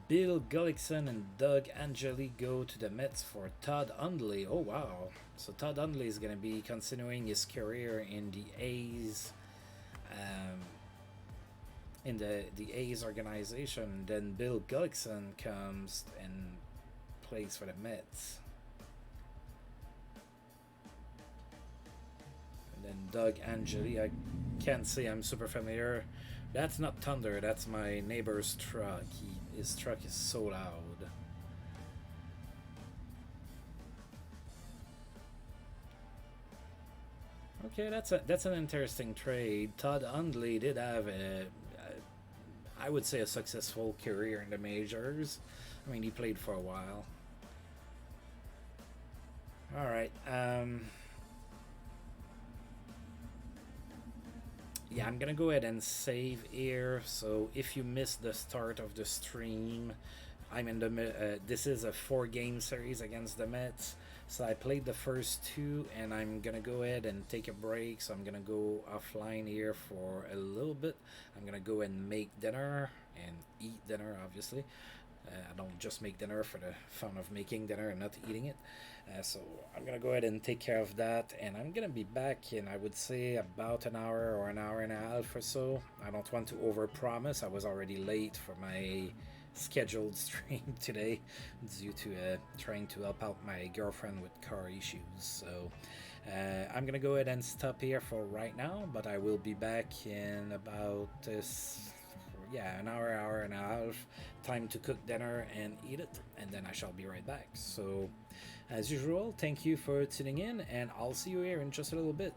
Bill Gullickson and Doug Angeli go to the Mets for Todd Hundley. Oh wow! So Todd Hundley is going to be continuing his career in the A's, um, in the A's organization. Then Bill Gullickson comes and plays for the Mets. And then Doug Angeli, I can't say I'm super familiar. That's not thunder, that's my neighbor's truck. His truck is so loud. Okay, that's an interesting trade. Todd Hundley did have I would say a successful career in the majors. I mean, he played for a while. All right. Yeah, I'm gonna go ahead and save here. So if you missed the start of the stream, I'm in the this is a 4-game series against the Mets. So I played the first two, and I'm gonna go ahead and take a break. So I'm gonna go offline here for a little bit. I'm gonna go and make dinner and eat dinner, obviously. I don't just make dinner for the fun of making dinner and not eating it. So I'm gonna go ahead and take care of that, and I'm gonna be back in, I would say, about an hour or an hour and a half or so. I don't want to overpromise. I was already late for my scheduled stream today due to trying to help out my girlfriend with car issues. So I'm gonna go ahead and stop here for right now, but I will be back in about an hour and a half. Time to cook dinner and eat it, and then I shall be right back. So as usual, thank you for tuning in, and I'll see you here in just a little bit.